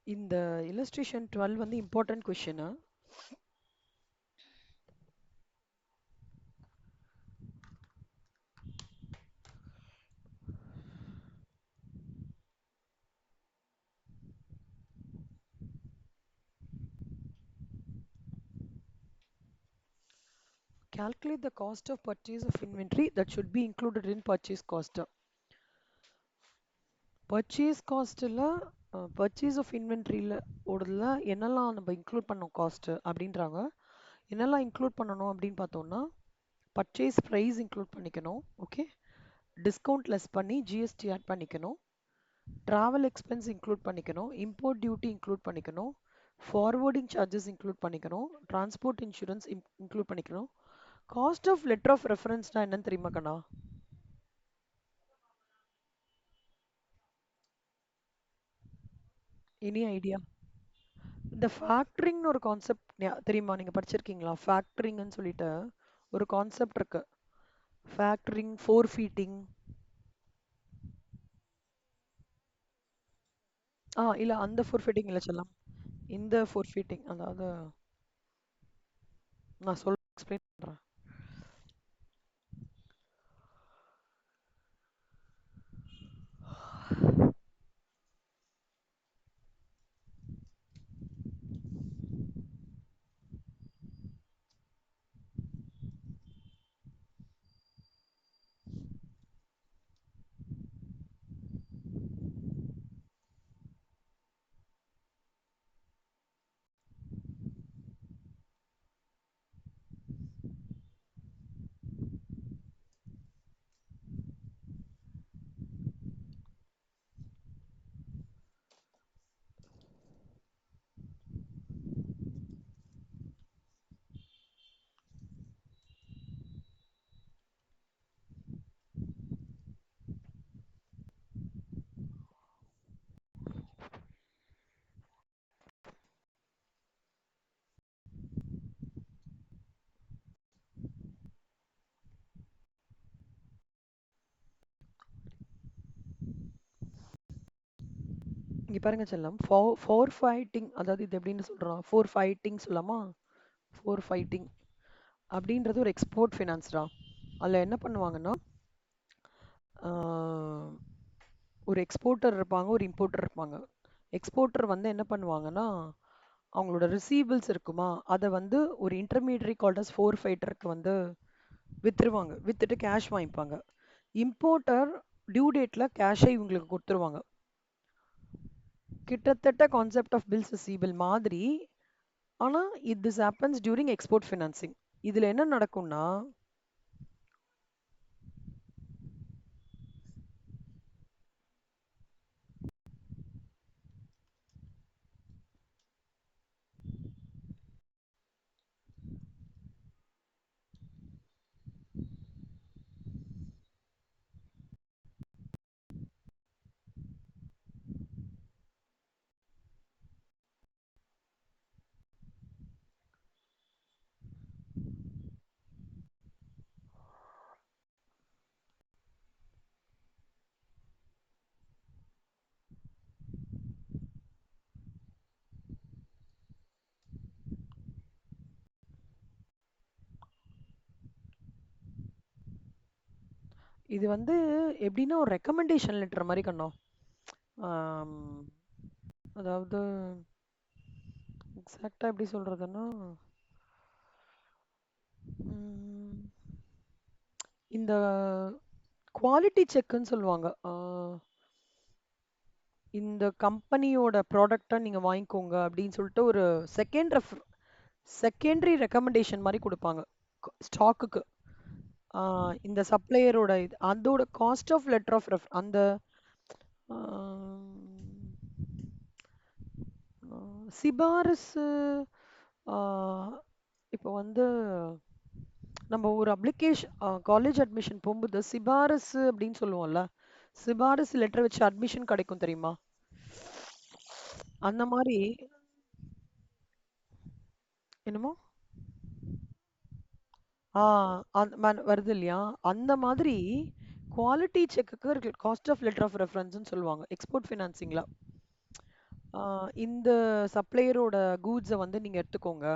இந்த illustration 12 வந்து important question. Calculate the cost of purchase of inventory that should be included in purchase cost. Purchase costல purchase of inventoryல ஓடுதுல என்னெல்லாம் நம்ம include பண்ணோம் cost அப்படின்றாங்க. என்னெல்லாம் include பண்ணணும் அப்படின்னு பார்த்தோம்னா பர்ச்சேஸ் ப்ரைஸ் இன்க்ளூட் பண்ணிக்கணும். ஓகே, டிஸ்கவுண்ட் லெஸ் பண்ணி ஜிஎஸ்டி ஆட் பண்ணிக்கணும். ட்ராவல் எக்ஸ்பென்ஸ் இன்க்ளூட் பண்ணிக்கணும். இம்போர்ட் டியூட்டி இன்க்ளூட் பண்ணிக்கணும். ஃபார்வர்டிங் சார்ஜஸ் இன்க்ளூட் பண்ணிக்கணும். டிரான்ஸ்போர்ட் இன்சூரன்ஸ் இன்க்ளூட் பண்ணிக்கணும். காஸ்ட் ஆஃப் லெட்டர் ஆஃப் ரெஃபரன்ஸ்னா என்னன்னு தெரியுமா கண்ணா? Any idea? இந்த ஃபேக்டரிங்னு ஒரு கான்செப்ட் தெரியுமா? நீங்க படிச்சிருக்கீங்களா? ஃபேக்டரிங்னு சொல்லிட்டு ஒரு கான்செப்ட் இருக்கு. Factoring, four feeding. இல்ல அந்த ஃபோர் ஃபீட்டிங் இல்ல செல்லம். இந்த ஃபோர் ஃபீட்டிங் அதாவது நான் சொல்ல எக்ஸ்பிளைன் பண்றேன். இங்க பாருங்க செல்லம், ஃபோர் ஃபைட்டிங் அதாவது இது எப்படின்னு சொல்றோம்? ஃபோர் ஃபைட்டிங் சொல்லலாமா? ஃபோர் ஃபைட்டிங் அப்படின்றது ஒரு எக்ஸ்போர்ட் ஃபினான்ஸ்டா. அதில் என்ன பண்ணுவாங்கன்னா ஆஹ், ஒரு எக்ஸ்போர்ட்டர் இருப்பாங்க, ஒரு இம்போர்ட்டர் இருப்பாங்க. எக்ஸ்போர்ட்டர் வந்து என்ன பண்ணுவாங்கன்னா அவங்களோட ரிசீவபிள்ஸ் இருக்குமா அதை வந்து ஒரு இன்டர்மீடியரி கால்டஸ் ஃபோர் ஃபைட்டருக்கு வந்து வித்துருவாங்க. வித்துட்டு கேஷ் வாங்கிப்பாங்க. இம்போர்ட்டர் டியூ டேட்ல கேஷை இவங்களுக்கு கொடுத்துருவாங்க. கிட்டத்தட்ட கான்செப்ட் ஆஃப் பில்ஸ் ரிசீவபிள் மாதிரி. ஆனா this happens during export financing. இதுல என்ன நடக்கும்னா இது வந்து எப்படின்னா ஒரு ரெக்கமெண்டேஷன் லெட்டர் மாதிரி கண்ணோம். ஆம், அதாவது எக்ஸாக்டா எப்படி சொல்றதுன்னா ம், இந்த குவாலிட்டி செக்ன்னு சொல்லுவாங்க. இந்த கம்பெனியோட ப்ராடக்டை நீங்க வாங்கிக்கோங்க அப்படின்னு சொல்லிட்டு ஒரு செகண்ட் செகண்டரி ரெக்கமெண்டேஷன் மாதிரி கொடுப்பாங்க ஸ்டாக்குக்கு. இந்த சப்ளையரோட இது அதோட cost of letter of ref அந்த சிபாரிசு. இப்போ வந்து நம்ம ஒரு அப்ளிகேஷன் காலேஜ் அட்மிஷன் போகும்போது சிபாரிசு அப்படின்னு சொல்லுவோம்ல, சிபாரிசு லெட்டர் வச்சு அட்மிஷன் கிடைக்கும் தெரியுமா? அந்த மாதிரி என்னமோ வருது இல்லையா? அந்த மாதிரி குவாலிட்டி செக்குக்கு காஸ்ட் ஆஃப் லெட்டர் ஆஃப் ரெஃபரன்ஸ்னு சொல்லுவாங்க எக்ஸ்போர்ட் ஃபினான்சிங்ல. இந்த சப்ளையரோட கூட்ஸை வந்து நீங்க எடுத்துக்கோங்க.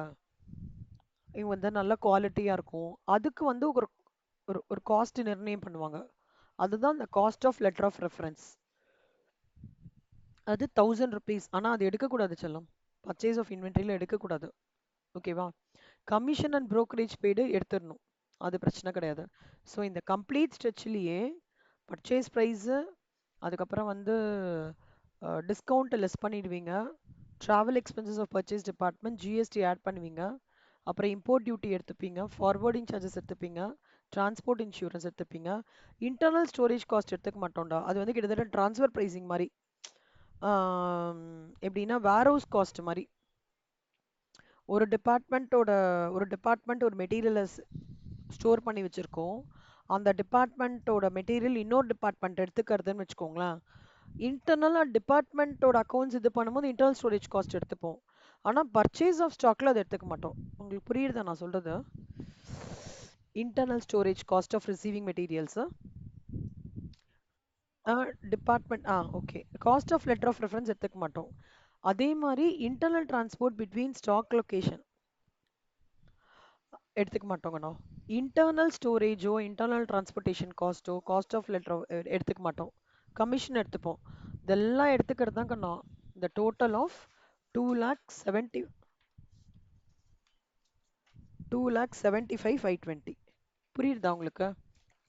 இது வந்து நல்ல குவாலிட்டியா இருக்கும். அதுக்கு வந்து ஒரு ஒரு ஒரு காஸ்ட் நிர்ணயம் பண்ணுவாங்க. அதுதான் இந்த cost of letter of reference. அது 1000 ருபீஸ். ஆனா அது எடுக்கக்கூடாது செல்லம். பர்ச்சேஸ் ஆஃப் இன்வென்ட்ரியில எடுக்கக்கூடாது. ஓகேவா? கமிஷன் அண்ட் brokerage பெய்டு எடுத்துடணும். அது பிரச்சனை கிடையாது. ஸோ இந்த கம்ப்ளீட் ஸ்ட்ரெச்லயே பர்ச்சேஸ் ப்ரைஸு, அதுக்கப்புறம் வந்து டிஸ்கவுண்ட் லெஸ் பண்ணிடுவீங்க. Travel expenses of purchase department GST add பண்ணுவீங்க. அப்புறம் இம்போர்ட் டியூட்டி எடுத்துப்பீங்க, ஃபார்வர்டிங் சார்ஜஸ் எடுத்துப்பீங்க, டிரான்ஸ்போர்ட் இன்சூரன்ஸ் எடுத்துப்பீங்க. இன்டர்னல் ஸ்டோரேஜ் காஸ்ட் எடுத்துக்க மாட்டோம்டா. அது வந்து கிட்டத்தட்ட ட்ரான்ஸ்ஃபர் ப்ரைசிங் மாதிரி. எப்படின்னா வேர்ஹவுஸ் காஸ்ட் மாதிரி. ஒரு டிபார்ட்மெண்ட்டோட ஒரு டிபார்ட்மெண்ட் ஒரு மெட்டீரியலை ஸ்டோர் பண்ணி வச்சிருக்கோம். அந்த டிபார்ட்மெண்ட்டோட மெட்டீரியல் இன்னொரு டிபார்ட்மெண்ட் எடுத்துக்கிறதுன்னு வச்சுக்கோங்களேன். இன்டர்னலா டிபார்ட்மெண்ட்டோட அக்கௌண்ட்ஸ் இது பண்ணும்போது இன்டர்னல் ஸ்டோரேஜ் காஸ்ட் எடுத்துப்போம். ஆனா பர்ச்சேஸ் ஆஃப் ஸ்டாக்ல அதை எடுத்துக்க மாட்டோம். உங்களுக்கு புரியுதா நான் சொல்றது? Internal storage cost of receiving materials. Department okay. Cost of letter of reference எடுத்துக்க மாட்டோம். அதே மாதிரி internal transport between stock location எடுத்துக்க மாட்டோங்கண்ணா. இன்டர்னல் ஸ்டோரேஜோ இன்டர்னல் டிரான்ஸ்போர்ட்டேஷன் காஸ்ட்டோ காஸ்ட் ஆஃப் லெட்டர் எடுத்துக்க மாட்டோம். கமிஷன் எடுத்துப்போம். இதெல்லாம் எடுத்துக்கிறது தாங்கண்ணா இந்த டோட்டல் ஆஃப் 2,70,000 2,75,520. புரியுதா உங்களுக்கு?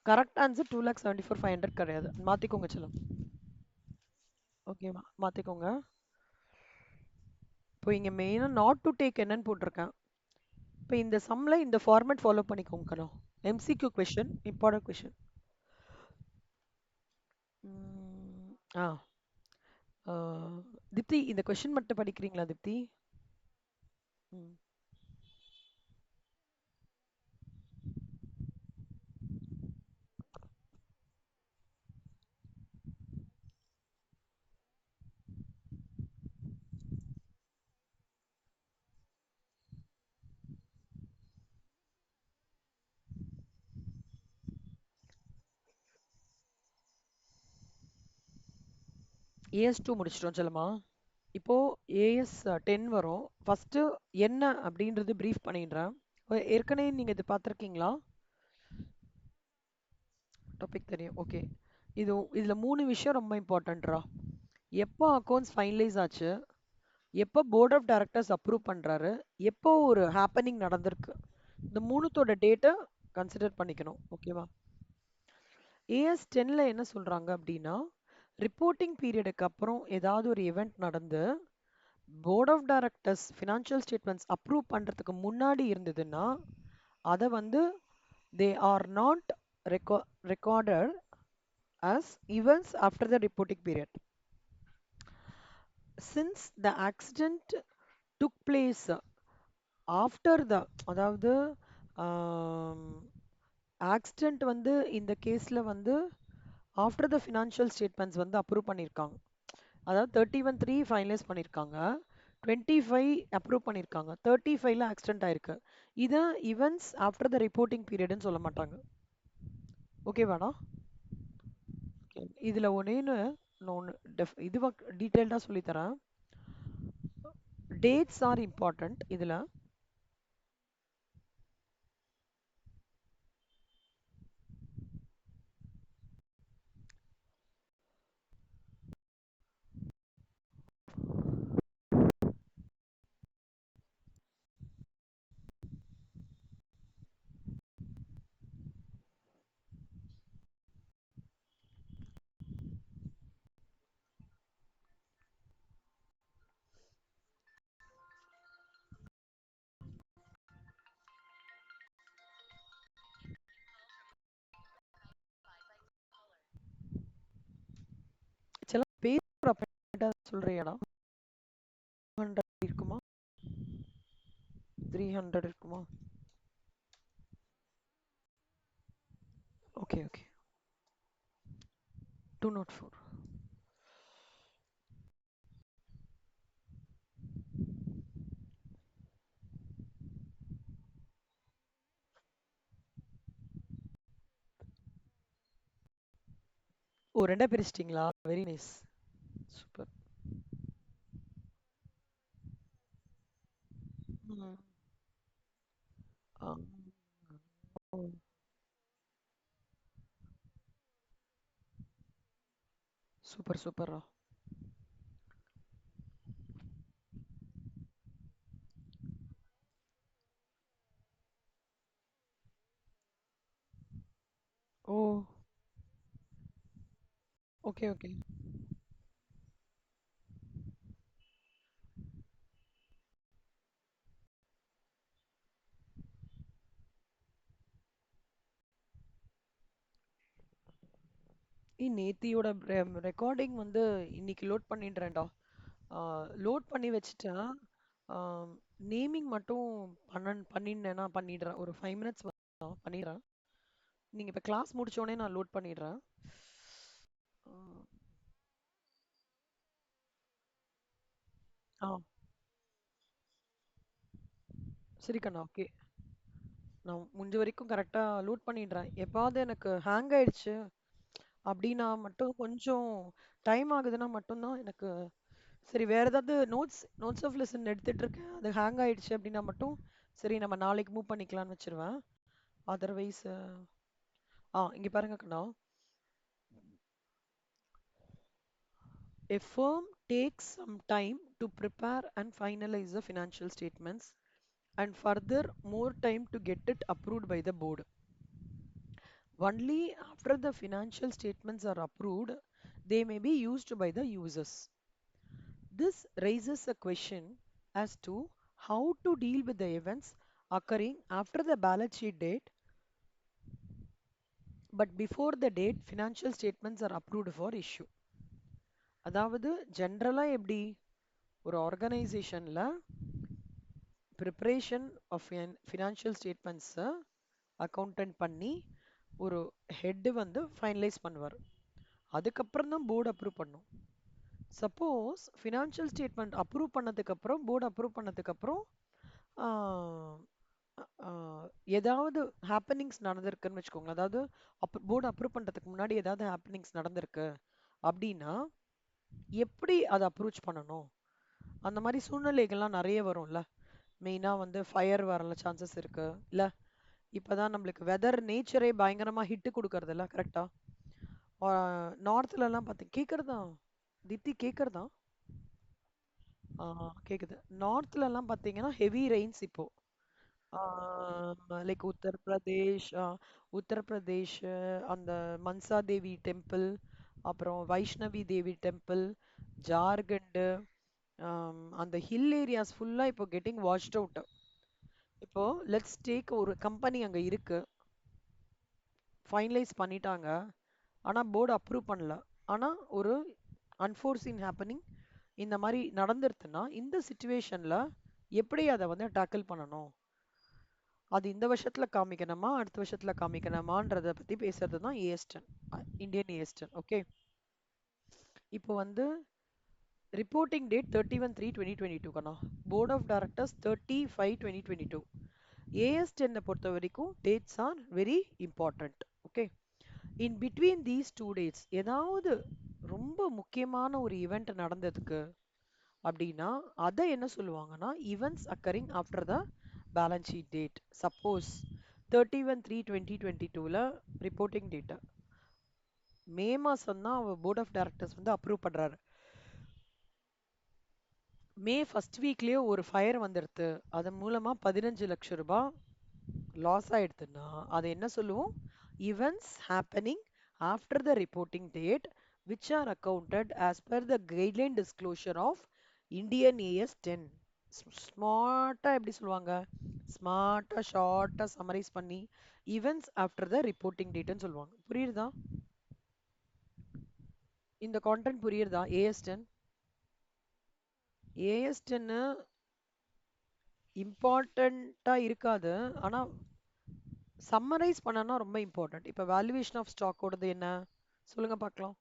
கரெக்ட் ஆன்சர் 2,74,500 கிடையாது. மாத்திக்கோங்க செல்லம். ஓகேவா? மாத்திக்கோங்க. இப்போ இங்க மெயினா நாட் டு டேக் என்னன்னு போட்டிருக்கேன். இப்போ இந்த சம்ல இந்த ஃபார்மேட் ஃபாலோ பண்ணிக்கோங்க. MCQ question, important question. ஆ ஆ, திப்தி இந்த கொஷின் மட்டும் படிக்கிறீங்களா திப்தி? ம். AS2 முடிச்சிட்டோம் செல்லமா. இப்போ AS10 வரும். ஃபர்ஸ்ட் என்ன அப்படின்றது பிரீஃப் பண்ணிடுறேன். ஏற்கனவே நீங்க இது பார்த்துருக்கீங்களா? டாபிக் தெரியும். ஓகே. இதுல 3 விஷயம் ரொம்ப இம்பார்ட்டன்ட்ரா. எப்போ அக்கௌண்ட்ஸ் ஃபைனலைஸ் ஆச்சு, எப்போ போர்ட் ஆஃப் டைரக்டர்ஸ் அப்ரூவ் பண்றாரு, எப்போ ஒரு ஹேப்பனிங் நடந்திருக்கு, இந்த மூணுத்தோட டேட்டை கன்சிடர் பண்ணிக்கணும். ஓகேவா? AS10ல என்ன சொல்றாங்க அப்படின்னா, ரிப்போர்ட்டிங் பீரியடுக்கு அப்புறம் ஏதாவது ஒரு event நடந்து board of directors financial statements approve பண்றதுக்கு முன்னாடி இருந்ததுன்னா அதை வந்து they are not recorded as events after the reporting period. Since the accident took place after the, அதாவது ஆக்சிடென்ட் வந்து இந்த கேஸ்ல வந்து ஆஃப்டர் த ஃபினான்ஷியல் ஸ்டேட்மெண்ட்ஸ் வந்து அப்ரூவ் பண்ணியிருக்காங்க. அதாவது 31/3 ஃபைனலைஸ் பண்ணியிருக்காங்க, 25 அப்ரூவ் பண்ணியிருக்காங்க, 35ல ஆக்சிடென்ட் ஆயிருக்கு. இதை ஈவெண்ட்ஸ் ஆஃப்டர் த ரிப்போர்ட்டிங் பீரியட்னு சொல்ல மாட்டாங்க. ஓகேவாடா? இதுல ஒன்னேன்னு நான் ஒன்று இதுவாக டீட்டெயில்டாக சொல்லித்தரேன். டேட்ஸ் ஆர் இம்பார்ட்டன்ட் இதுல. சில பேர் சொல்றியாடா? 100 இருக்குமா? 300 இருக்குமா? Okay okay. 204. ஓ, ரெண்டா பிரிச்சிட்டிங்களா? Very nice. சூப்பர். ம். ஆ. ஓ! சூப்பர், சூப்பர்ரா. ஓ! Okay, okay. நேத்தியோட ரெக்கார்டிங் வந்து இன்னைக்கு லோட் பண்ணிடுறேன்டா. லோட் பண்ணி வச்சுட்டேன். நேமிங் மட்டும் பண்ணினேன்னா பண்ணிடுறேன். ஒரு 5 மினிட்ஸ் பண்ணிடுறேன். நீங்க இப்ப கிளாஸ் முடிச்ச உடனே நான் லோட் பண்ணிடுறேன். ஆ, ஆ, சரி கண்ணா. ஓகே. நான் முடிஞ்ச வரைக்கும் கரெக்டா லோட் பண்ணிடுறேன். எப்பாவது எனக்கு ஹேங் ஆயிடுச்சு அப்படின்னா மட்டும் கொஞ்சம் டைம் ஆகுதுன்னா மட்டும்தான் எனக்கு சரி வேற ஏதாவது நோட்ஸ் ஆஃப் லெசன் எடுத்துட்டு இருக்கேன். அது ஹேங் ஆயிடுச்சு அப்படின்னா மட்டும் சரி நம்ம நாளைக்கு மூவ் பண்ணிக்கலாம்னு வச்சிருவேன். அதர்வைஸ் இங்க பாருங்க கண்ணா. A firm takes some time to prepare and finalize the financial statements and further more time to get it approved by the board. Only after the financial statements are approved, they may be used by the users. This raises a question as to how to deal with the events occurring after the balance sheet date but before the date financial statements are approved for issue. அதாவது ஜென்ரலா எப்படி ஒரு ஆர்கனைசேஷன்ல preparation of financial ஸ்டேட்மெண்ட்ஸை accountant பண்ணி ஒரு head வந்து finalise பண்ணுவார். அதுக்கப்புறம் தான் போர்டு அப்ரூவ் பண்ணும். சப்போஸ் ஃபினான்ஷியல் ஸ்டேட்மெண்ட் அப்ரூவ் பண்ணதுக்கப்புறம் போர்டு அப்ரூவ் பண்ணதுக்கப்புறம் ஏதாவது ஹேப்பனிங்ஸ் நடந்திருக்குன்னு வச்சுக்கோங்க. அதாவது போர்டு அப்ரூவ் பண்ணுறதுக்கு முன்னாடி ஏதாவது ஹேப்பனிங்ஸ் நடந்திருக்கு அப்படின்னா எப்படி அதை அப்ரோச் பண்ணணும்? அந்த மாதிரி சூழ்நிலைகள்லாம் நிறைய வரும்ல. மெயினா வந்து ஃபயர் வரல சான்சஸ் இருக்கு இல்ல. இப்பதான் நம்மளுக்கு வெதர் நேச்சரே பயங்கரமா ஹிட் கொடுக்கறது இல்ல கரெக்டா. நார்த்ல எல்லாம் பார்த்து கேக்குறதா தித்தி கேக்குறதா. கேக்குது. நார்த்ல எல்லாம் பாத்தீங்கன்னா ஹெவி ரெயின்ஸ் இப்போ. லைக் உத்தரப்பிரதேஷ் உத்தரப்பிரதேஷ் அந்த மன்சா தேவி டெம்பிள் அப்புறம் வைஷ்ணவி தேவி டெம்பிள் ஜார்க்கண்ட் அந்த ஹில் ஏரியாஸ் ஃபுல்லா இப்போ கெட்டிங் வாஷ்ட் அவுட். இப்போ லெட்ஸ் டேக் ஒரு கம்பெனி அங்க இருக்கு, ஃபைனலைஸ் பண்ணிட்டாங்க, ஆனா போர்டு அப்ரூவ் பண்ணல. ஆனா ஒரு அன்ஃபோர்சீன் ஹேப்பனிங் இந்த மாதிரி நடந்துருதுன்னா இந்த சுச்சுவேஷன்ல எப்படி அதை வந்து டேக்கிள் பண்ணணும்? அது இந்த வருஷத்துல காமிக்கணுமா அடுத்த வருஷத்துல காமிக்கணுமான்றத பத்தி பேசுறது தான் ஏஎஸ்டன், இந்தியன் ஏஎஸ்டன். ஓகே. இப்போ வந்து ரிப்போர்ட்டிங் டேட் 31/3/2022 கண்ணா. Board of directors 30/5/2022. ஏஎஸ்டென்னை பொறுத்த வரைக்கும் dates are very important. Okay. In between these two dates ஏதாவது ரொம்ப முக்கியமான ஒரு ஈவெண்ட் நடந்ததுக்கு அப்படின்னா அதை என்ன சொல்லுவாங்கன்னா events occurring after the balance sheet date. Suppose 31/3/2022ல ரிப்போர்ட்டிங் டேட்டா மே மாசம் தான் போர்ட் ஆஃப் டைரக்டர்ஸ் வந்து அப்ரூவ் பண்றாரு. மே ஃபர்ஸ்ட் வீக்லயே ஒரு ஃபயர் வந்துடுது, அதன் மூலமா 15 லட்சம் ரூபாய் லாஸ் ஆயிடுதுன்னா அதை என்ன சொல்லுவோம்? Events happening after the reporting date which are accounted as per the guideline disclosure of Indian AS 10. ஸ்மார்ட்டா எப்படி சொல்லுவாங்க? ஸ்மார்ட்டா ஷார்ட்டா சம்மரைஸ் பண்ணி ஈவெண்ட்ஸ் ஆஃப்டர் த ரிப்போர்ட்டிங் டேட்னு சொல்லுவாங்க. புரியுதா? இந்த கான்டென்ட் புரியுதா? ஏஎஸ் 10 ஏஎஸ் 10 இம்பார்ட்டண்டா இருக்காது, ஆனா சம்மரைஸ் பண்ணனா ரொம்ப இம்பார்ட்டன்ட். இப்ப வேல்யூவேஷன் ஆஃப் ஸ்டாக்கோடது என்ன சொல்லுங்க பார்க்கலாம்.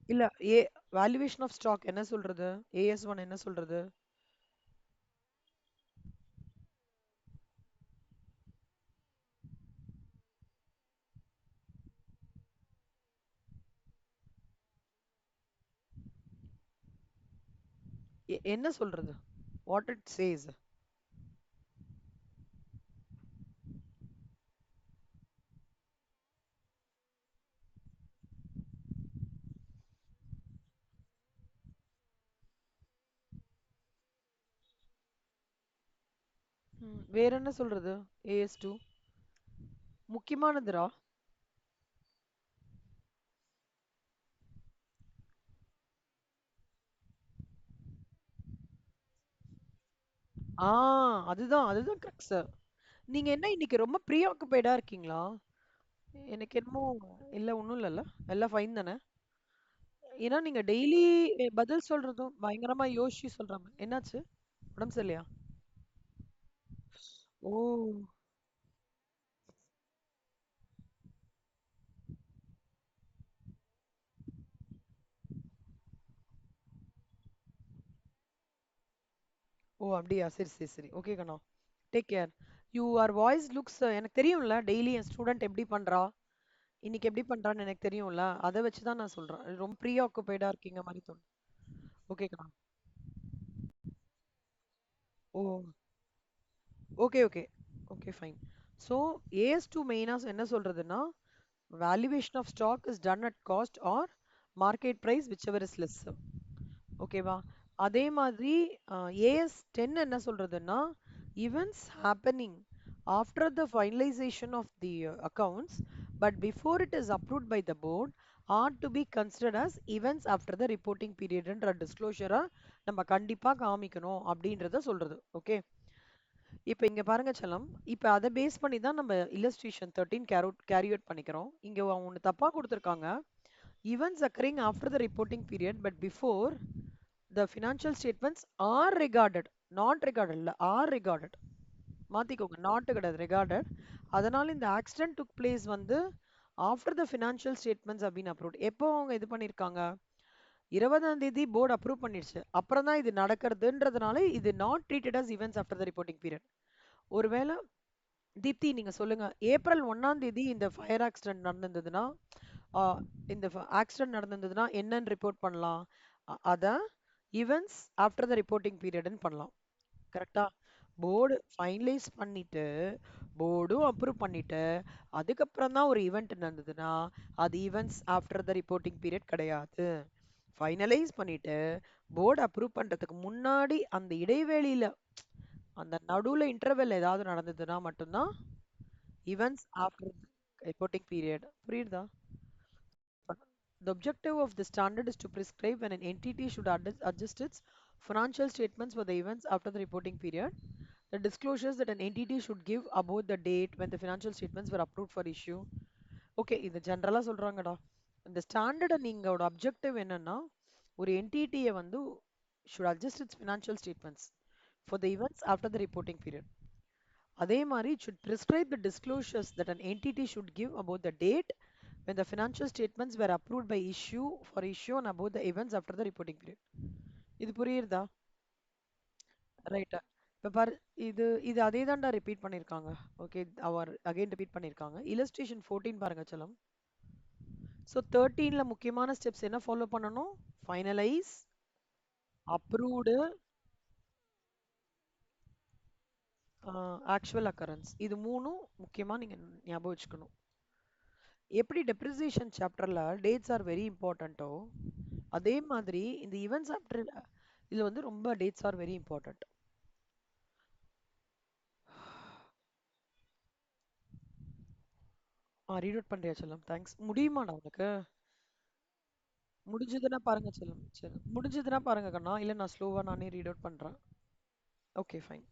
இல்ல, ஏ வேல்யூவேஷன் ஆஃப் ஸ்டாக் என்ன சொல்றது? ஏஎஸ் ஒன் என்ன சொல்றது? என்ன சொல்றது? What it chase. வேற என்ன சொல்றது? AS2 முக்கியமானதுடா. ஆ அதுதான் அதுதான் crux. நீங்க என்ன இன்னைக்கு ரொம்ப ப்ரீ ஆக்குபைடா இருக்கீங்களா? எனக்கு என்னமோ இல்ல ஒண்ணும் இல்லல்ல. எல்லாம் ஃபைன் தானே? ஏன்னா நீங்க டெய்லி பதில் சொல்றதும் பயங்கரமா யோசிச்சு சொல்றாங்க. என்னாச்சு? உடம்பு சரியில்லையா? ஓ! ஓ! அப்படியா? சரி, சரி, சரி. ஓகே கண்ணா. Take care. Your voice looks எனக்கு தெரியும்ல. டெய்லி என் ஸ்டூடெண்ட் எப்படி பண்றா? இன்னைக்கு எப்படி பண்றான்னு எனக்கு தெரியும்ல. அத வச்சு தான் நான் சொல்றேன். ரொம்ப ப்ரீ ஆக்குபைடா இருக்கீங்க மாரி தோணுது. ஓகே கண்ணா. ஓ! Okay, okay. Okay, fine. So AS2 மெயினா என்ன சொல்றதுன்னா, valuation of stock is done at cost or market price whichever is less. ஓகேவா? அதே மாதிரி AS10 என்ன சொல்றதுன்னா, events happening after the finalization of the accounts but before it is approved by the board are to be considered as events after the reporting period என்ற disclosure நம்ம கண்டிப்பா காமிக்கணும் அப்படின்றத சொல்றது. ஓகே. இப்ப இங்க பாருங்க செல்லம். இப்ப அத பேஸ் பண்ணி தான் நம்ம illustration 13 carry out பண்ணிக்கிறோம். இங்க ஒண்ணு தப்பா கொடுத்திருக்காங்க. Events occurring after the reporting period but before the financial statements are regarded. Not regarded இல்ல are regarded. மாத்திக்கோங்க. not கிடையாது regarded. அதனால இந்த accident took place வந்து after the financial statements have been approved. எப்போ அவங்க இது பண்ணிருக்காங்க? 20ஆம் தேதி போர்டு அப்ரூவ் பண்ணிடுச்சு. அப்புறம் தான் இது நடக்கிறதுன்றதுனால இது not treated as events after the reporting period. ஒருவேளை தீப்தி நீங்க சொல்லுங்க. ஏப்ரல் 1ஆம் தேதி இந்த ஃபயர் ஆக்சிடென்ட் நடந்திருந்ததுன்னா, ஆ, இந்த ஆக்சிடென்ட் நடந்திருந்ததுன்னா என்னன்னு ரிப்போர்ட் பண்ணலாம்? அத ஈவென்ட்ஸ் ஆஃப்டர் த ரிப்போர்ட்டிங் பீரியட்னு பண்ணலாம். கரெக்டா? போர்டு ஃபைனலைஸ் பண்ணிட்டு, போர்டும் அப்ரூவ் பண்ணிட்டு, அதுக்கப்புறம் தான் ஒரு ஈவெண்ட் நடந்ததுன்னா, அது events after the reporting period கிடையாது. ஃபைனலைஸ் பண்ணிட்டு, போர்டு அப்ரூவ் பண்றதுக்கு முன்னாடி அந்த இடைவேளியில அந்த நடுவுல இன்டர்வெல் ஏதாவது நடந்ததுன்னா மட்டும்தான் events after reporting period. புரியுதா? The objective of the standard is to prescribe when an entity should adjust its financial statements for the events after the reporting period. The disclosures that an entity should give about the date when the financial statements were approved for issue. Okay இது ஜென்ரலா சொல்றாங்கடா. இந்த ஸ்டாண்டர்ட நீங்களோட objective என்னன்னா ஒரு என்டிட்டியை வந்து should adjust its financial statements for the events after the reporting period. அதே மாதிரி it should prescribe the disclosures that an entity should give about the date when the financial statements were approved by issue for issue and about the events after the reporting period. இது புரியுறதா? ரைட்டா. இப்ப பாரு இது இது அதே தான்டா repeat பண்ணிருக்காங்க. ஓகே அவர் அகைன் ரிப்பீட் பண்ணிருக்காங்க. illustration 14 பாருங்க செல்லம். ஸோ 13ல முக்கியமான ஸ்டெப்ஸ் என்ன ஃபாலோ பண்ணணும்? Finalise, approved, actual occurrence. இது மூணும் முக்கியமா நீங்க ஞாபகம் வச்சுக்கணும். எப்படி டெப்ரிசியேஷன் சாப்டர்ல டேட்ஸ் ஆர் வெரி இம்பார்ட்டன்ட்டோ அதே மாதிரி இந்த ஈவென்ட்ஸ் ஆஃப்டர் இதுல வந்து ரொம்ப dates are very important. Read out பண்றியா செல்லம்? தேங்க்ஸ். முடியுமாடா உனக்கு? முடிஞ்சதுன்னா பாருங்க செல்லம். சரி முடிஞ்சதுன்னா பாருங்க கண்ணா. இல்ல நான் ஸ்லோவா நானே ரீட் அவுட் பண்றேன். Okay fine.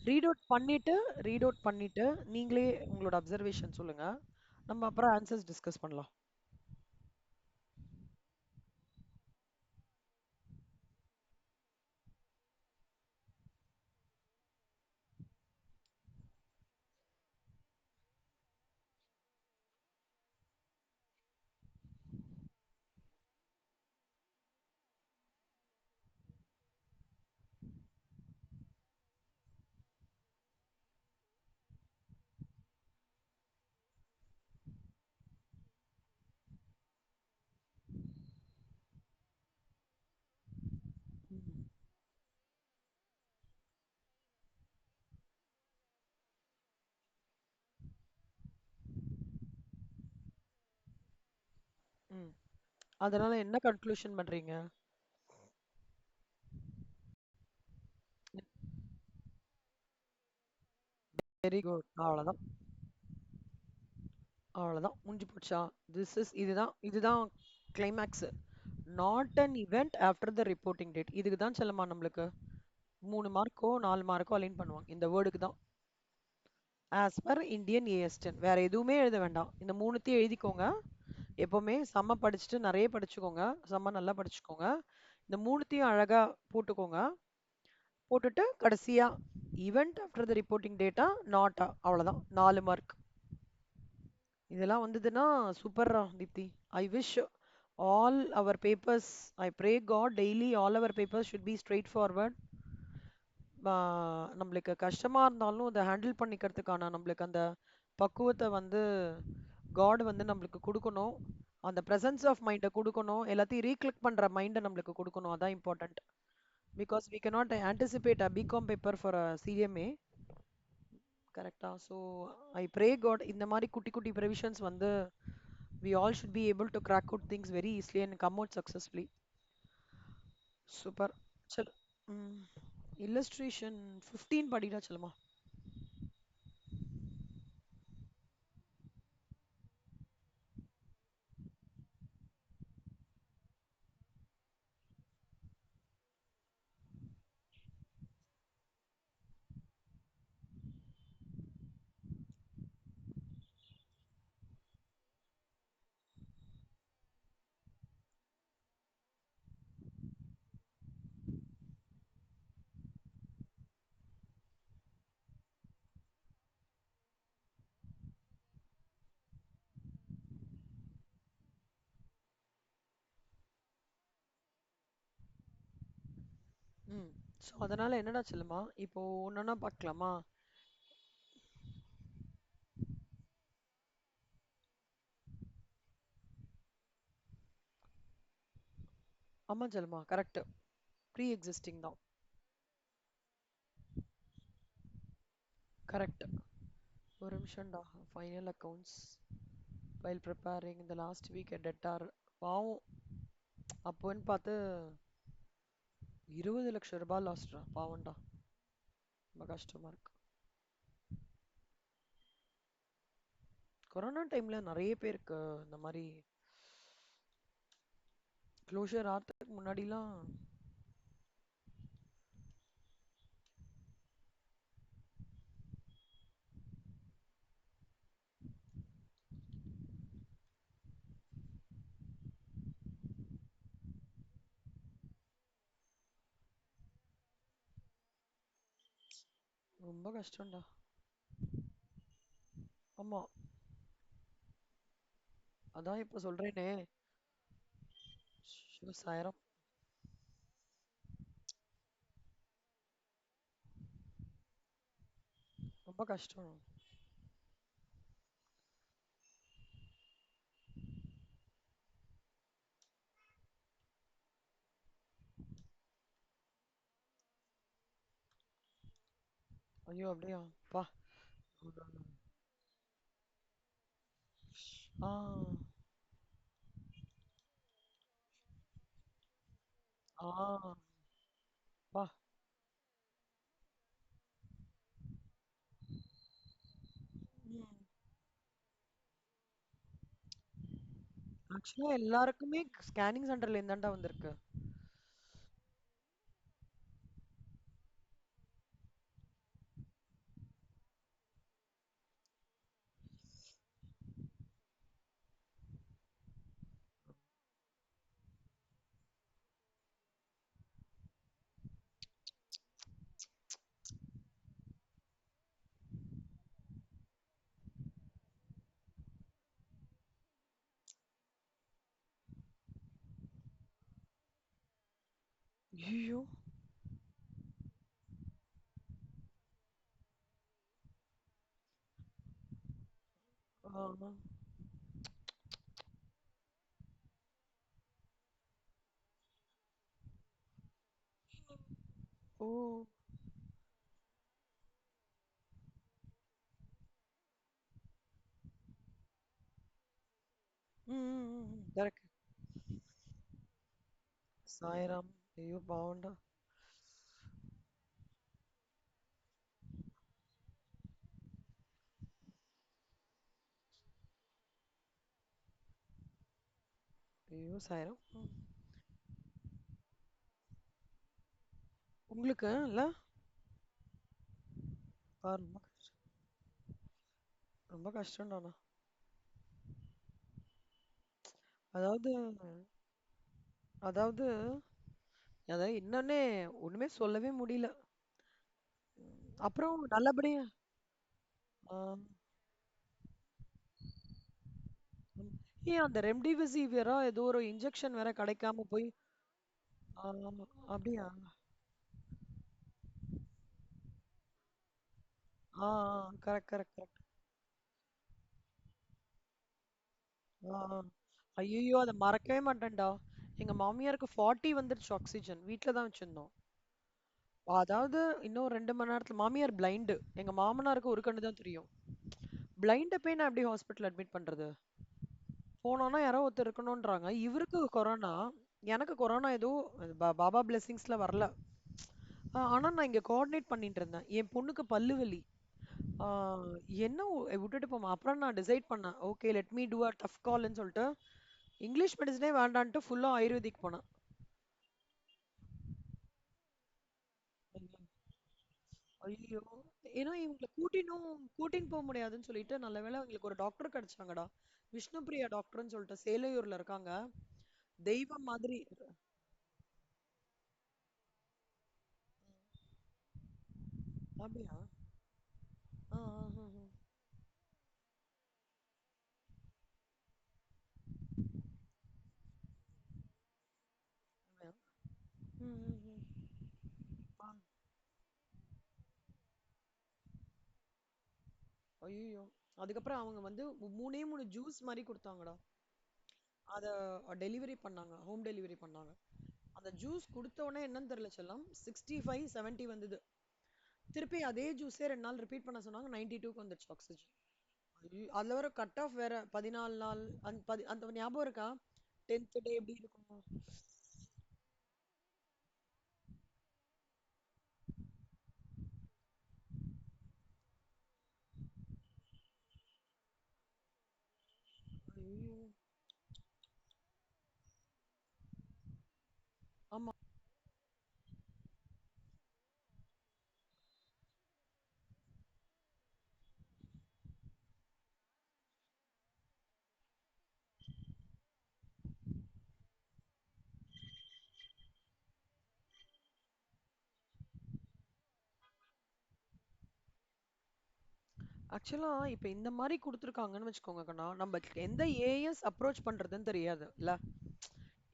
ரீட் அவுட் பண்ணிட்டு ரீட் அவுட் பண்ணிட்டு நீங்களே உங்களோட அப்சர்வேஷன் சொல்லுங்க. நம்ம அப்புறம் ஆன்சர்ஸ் டிஸ்கஸ் பண்ணலாம். அதனால என்ன கன்க்ளூஷன் பண்றீங்க? Very good. அவ்வளவுதான். அவ்வளவுதான். முடிஞ்சு போச்சா? இதுதான் climax. Not an event after the reporting date. இதுக்கு தான் செல்லமா நம்மளுக்கு 3 மார்க்கோ 4 மார்க்கோ அலைன் பண்ணுவாங்க இந்த வேர்டுக்கு தான். ஆஸ் பர் இந்தியன் ஏஎஸ்டன் வேற எதுவுமே எழுத வேண்டாம். இந்த மூணுத்தையும் எழுதிக்கோங்க. எப்பவுமே செம்ம படிச்சுட்டு நிறைய படிச்சுக்கோங்க. செம்ம நல்லா படிச்சுக்கோங்க. இந்த மூணுத்தையும் அழகா போட்டுக்கோங்க. போட்டுட்டு கடைசியா ஈவெண்ட் ஆஃப்டர் த ரிப்போர்ட்டிங் டேட்டா நாட்டா அவ்வளவுதான் 4 மார்க். இதெல்லாம் வந்ததுன்னா சூப்பர்ரா Deepti. I wish all our papers, I pray God daily all our papers should be straightforward. நம்மளுக்கு கஷ்டமா இருந்தாலும் அதை ஹேண்டில் பண்ணிக்கிறதுக்கான நம்மளுக்கு அந்த பக்குவத்தை வந்து காட் வந்து நம்மளுக்கு கொடுக்கணும். அந்த presence ஆஃப் மைண்டை கொடுக்கணும். எல்லாத்தையும் ரீக்ளிக் பண்ற மைண்டை நம்மளுக்கு கொடுக்கணும். அதான் important. Because we cannot anticipate a B Com paper for a CMA. கரெக்டா? ஸோ ஐ ப்ரே காட் இந்த மாதிரி குட்டி குட்டி ப்ரெவிஷன்ஸ் வந்து we all should be able to crack out things very easily and come out successfully. Super. சல் ம் illustration 15 படிடா செல்லுமா. ம் so அதனால என்னடா செல்லுமா இப்போ ஒன்னொன்னா பார்க்கலாமா? ஆமா செல்லுமா, கரெக்ட். ப்ரீ எக்ஸிஸ்டிங் தான். கரெக்ட். ஒரு நிமிஷம்டா. Final accounts while preparing the last week at debtor. பாவம். அப்போன்னு பார்த்து 20 லட்சம் ரூபாய் லாஸ்ட்ரா. பாவம்டா. ரொம்ப கஷ்டமா இருக்கு. கொரோனா டைம்ல நிறைய பேருக்கு இந்த மாதிரி க்ளோஷர் ஆகிறதுக்கு முன்னாடிலாம் ரொம்ப கஷ்டம்டா. ஆமா. அதான் இப்ப சொல்றேனே. சாயிரம். ரொம்ப கஷ்டம். ஐயோ அப்படியா? பா. ஆ. ஆ. பா. ம். ஆக்சுவலா எல்லாருக்குமே ஸ்கேனிங் சென்டர்ல இருந்தாண்டா வந்திருக்கு. ஐயோ. ஆ. ஓ. ம். கரெக்ட். சாய்ராம். ஐயோ பாவம்டா. ஐயோ சாய்ராம். உங்களுக்கு இல்ல. ரொம்ப ரொம்ப கஷ்டம்டாண்ணா. அதாவது அதாவது அதாவது இன்னொன்னே ஒண்ணுமே சொல்லவே முடியல. அப்புறம் நல்லபடியா ஆ, ம். ஏன் அந்த ரெம்டிசிவியரா ஏதோ ஒரு இன்ஜெக்ஷன் வேற கிடைக்காம போய் ஆ, அப்படியா? ஆ கரெக்ட் கரெக்ட் கரெக்ட். ஆ ஐயோ அதை மறக்கவே மாட்டேன்டா. எங்க மாமியாருக்கு 40 வந்துருச்சு ஆக்சிஜன். வீட்ல தான் வச்சிருந்தோம். அதாவது இன்னும் 2 மணி நேரத்துல மாமியார் பிளைண்டு. எங்க மாமனாருக்கு ஒரு கண்ணு தான் தெரியும். பிளைண்ட போய் நான் எப்படி ஹாஸ்பிட்டல் அட்மிட் பண்றது? போனோம்னா யாரோ ஒருத்தர் இருக்கணும்ன்றாங்க. இவருக்கு கொரோனா. எனக்கு கொரோனா ஏதோ பாபா பிளெஸிங்ஸ்ல வரல. ஆனா நான் இங்க கோஆர்டினேட் பண்ணிட்டு இருந்தேன். என் பொண்ணுக்கு பல்லு வலி. ஆ, என்ன விட்டுட்டு போமா. அப்புறம் நான் டிசைட் பண்ணேன். Okay let me do a tough கால்னு சொல்லிட்டு இங்கிலீஷ் மெடிசனே வேண்டான்ட்டு ஃபுல்லா ஆயுர்வேதிக் போனேன். ஐயோ! ஏன்னா இவங்கள கூட்டின்னு போ முடியாதுன்னு சொல்லிட்டு நல்ல வேளை எங்களுக்கு ஒரு டாக்டர் கிடைச்சாங்கடா. விஷ்ணுபிரியா டாக்டர்னு சொல்லிட்டு சேலையூர்ல இருக்காங்க. தெய்வம் மாதிரி. அப்படியா? ஆ, ஆ, ஆ, ஆ. அப்படியா? ம், ம், ம். ஆ, ஐயோ! அதுக்கப்புறம் அவங்க வந்து மூணே 3 ஜூஸ் மாரி குடுத்தாங்கடா. அத டெலிவரி பண்ணாங்க. ஹோம் டெலிவரி பண்ணாங்க. அந்த ஜூஸ் குடுத்த உடனே என்னன்னு தெரியல செல்லம். 65, 70 வந்தது. திருப்பி அதே ஜூஸே 2 நாள் ரிப்பீட் பண்ண சொன்னாங்க. 92க்கு வந்துருச்சு ஆக்ஸிஜன். அதுல வேற கட் ஆஃப் வேற 14 நாள் அந்த ஞாபகம் இருக்கா? 10th டே எப்படி இருக்கும்? ஐயோ! ஆமா. ஆக்சுவலா இப்ப இந்த மாரி குடுத்துருக்காங்கன்னு வச்சுக்கோங்க கண்ணா. நம்ம எந்த ஏஎஸ் அப்ரோச் பண்றதுன்னு தெரியாது இல்ல.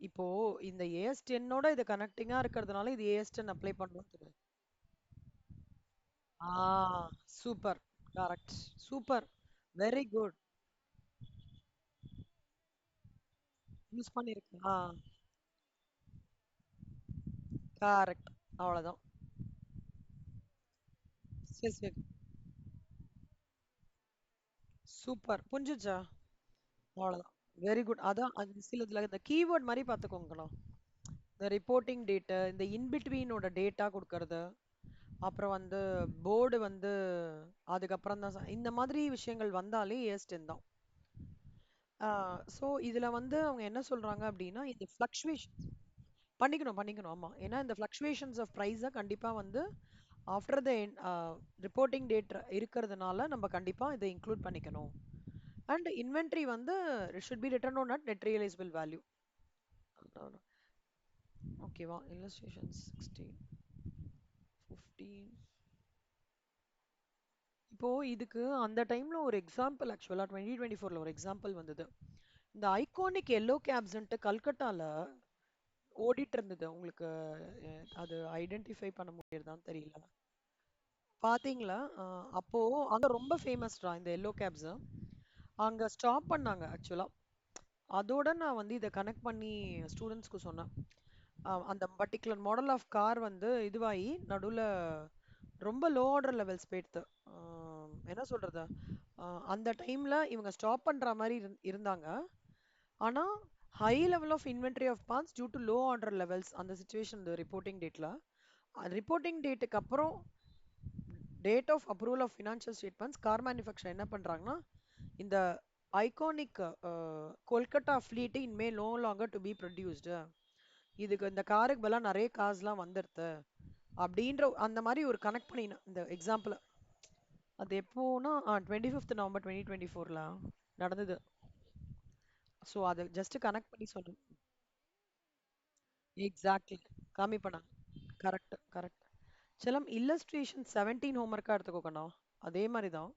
இப்போ இந்த ஏஎஸ்10ஓட இது கனெக்டிங்கா இருக்கிறதுனால இது ஏஎஸ்10 அப்ளை பண்ணணும்னு தெரியாது. ஆ super. Correct. Super. Very good. Use பண்ணிருக்கேன். கரெக்ட். அவ்வளவுதான். சரி சரி. சூப்பர். புரிஞ்சுச்சா? அவ்வளவுதான். Very good. அதான் சிலதுல இந்த கீவேர்ட் மாதிரி பாத்துக்கோங்கண்ணா. இந்த ரிப்போர்ட்டிங் டேட்டு, இந்த இன்பிட்வீனோட டேட்டா கொடுக்கறது, அப்புறம் வந்து போர்டு வந்து அதுக்கப்புறம் தான் இந்த மாதிரி விஷயங்கள் வந்தாலே ஏஸ்டன் தான். ஸோ இதுல வந்து அவங்க என்ன சொல்றாங்க அப்படின்னா இந்த ஃப்ளக்சுவேஷன் பண்ணிக்கணும் பண்ணிக்கணும் ஆமா. ஏன்னா இந்த ஃப்ளக்சுவேஷன்ஸ் ஆஃப் ப்ரைஸை கண்டிப்பா வந்து ஆஃப்டர் த ரிப்போர்ட்டிங் டேட் இருக்கிறதுனால நம்ம கண்டிப்பா இதை இன்க்ளூட் பண்ணிக்கணும். அண்ட் இன்வென்ட்ரி வந்து should be written on at net realisable value. ஓகேவா? இல்லஸ்ட்ரேஷன் 16, 15. இப்போ இதுக்கு அந்த டைம்ல ஒரு எக்ஸாம்பிள் ஆக்சுவலா 2024ல ஒரு எக்ஸாம்பிள் வந்தது. இந்த ஐகானிக் எல்லோ கேப்ஸ்ன்ட்டு கல்கட்டால ஓடிட்டு இருந்தது. உங்களுக்கு அது ஐடென்டிஃபை பண்ண முடியுதான்னு தெரியல. பாத்தீங்களா? அப்போ அங்க ரொம்ப ஃபேமஸ்டா இந்த எல்லோ கேப்ஸ். அங்க ஸ்டாப் பண்ணாங்க ஆக்சுவலா. அதோட நான் வந்து இதை கனெக்ட் பண்ணி ஸ்டூடெண்ட்ஸ்க்கு சொன்னேன். அந்த பர்டிகுலர் மாடல் ஆஃப் கார் வந்து இதுவாகி நடுவுல ரொம்ப லோ ஆர்டர் லெவல்ஸ் போயிடுத்து. என்ன சொல்றது? அந்த டைம்ல இவங்க ஸ்டாப் பண்ற மாதிரி இருந்தாங்க. ஆனா high level of inventory of parts due to low order levels அந்த சுச்சுவேஷன் இந்த ரிப்போர்ட்டிங் டேட்ல ரிப்போர்ட்டிங் டேட்டுக்கு அப்புறம் date of approval of financial statements car manufacture என்ன பண்றாங்கன்னா இந்த iconic Kolkata fleet in May no longer to be produced இதுக்கு இந்த காருக்கு பதிலா நிறைய காசுலாம் வந்துடுது அப்படின்ற அந்த மாதிரி ஒரு கனெக்ட் பண்ணி இந்த எக்ஸாம்பிள் அது எப்போனா 25th November 2024ல நடந்தது. ஸோ அதை ஜஸ்ட் கனெக்ட் பண்ணி சொல்லு. எக்ஸாக்ட்லி கம்மி பண்ணாங்க. Correct correct. சிலம் இல்லஸ்ட்ரேஷன் 17 ஹோம்ஒர்க்காக எடுத்துக்கோக்கண்ணா. அதே மாதிரி தான்.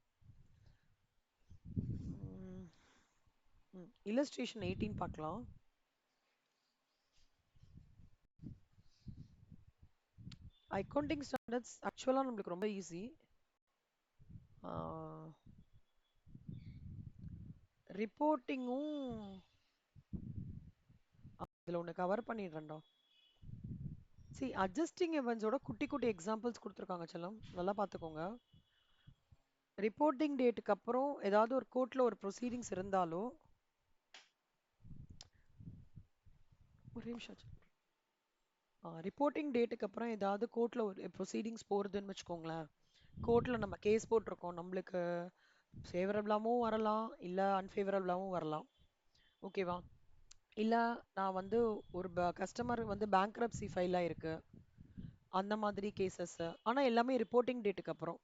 இல்லஸ்ட்ரேஷன் 18 பார்க்கலாம். அக்கௌண்டிங் ஸ்டாண்டர்ட்ஸ் ஆக்சுவலாக நம்மளுக்கு ரொம்ப ஈஸி. ரிப்போர்ட்டிங்கும் இதில் ஒன்று கவர் பண்ணிடுறேன்டா. சி அட்ஜஸ்டிங் எவன்ஸோட குட்டி குட்டி எக்ஸாம்பிள்ஸ் கொடுத்துருக்காங்க செல்லம், நல்லா பார்த்துக்கோங்க. ரிப்போர்ட்டிங் டேட்டுக்கு அப்புறம் ஏதாவது ஒரு கோர்ட்ல ஒரு ப்ரொசீடிங்ஸ் இருந்தாலோ ஒரு நிமிஷம். ரிப்போர்ட்டிங் டேட்டுக்கு அப்புறம் ஏதாவது கோர்ட்ல ஒரு ப்ரொசீடிங்ஸ் போறதுன்னு வச்சுக்கோங்களேன். கோர்ட்ல நம்ம கேஸ் போட்டிருக்கோம், நம்மளுக்கு ஃபேவரபிளாகவும் வரலாம் இல்லை அன்ஃபேவரபிளாகவும் வரலாம். ஓகேவா? இல்லை நான் வந்து ஒரு கஸ்டமர் வந்து பேங்க்ரப்சி ஃபைல் ஆயிருக்கு, அந்த மாதிரி கேசஸ். ஆனால் எல்லாமே ரிப்போர்ட்டிங் டேட்டுக்கு அப்புறம்.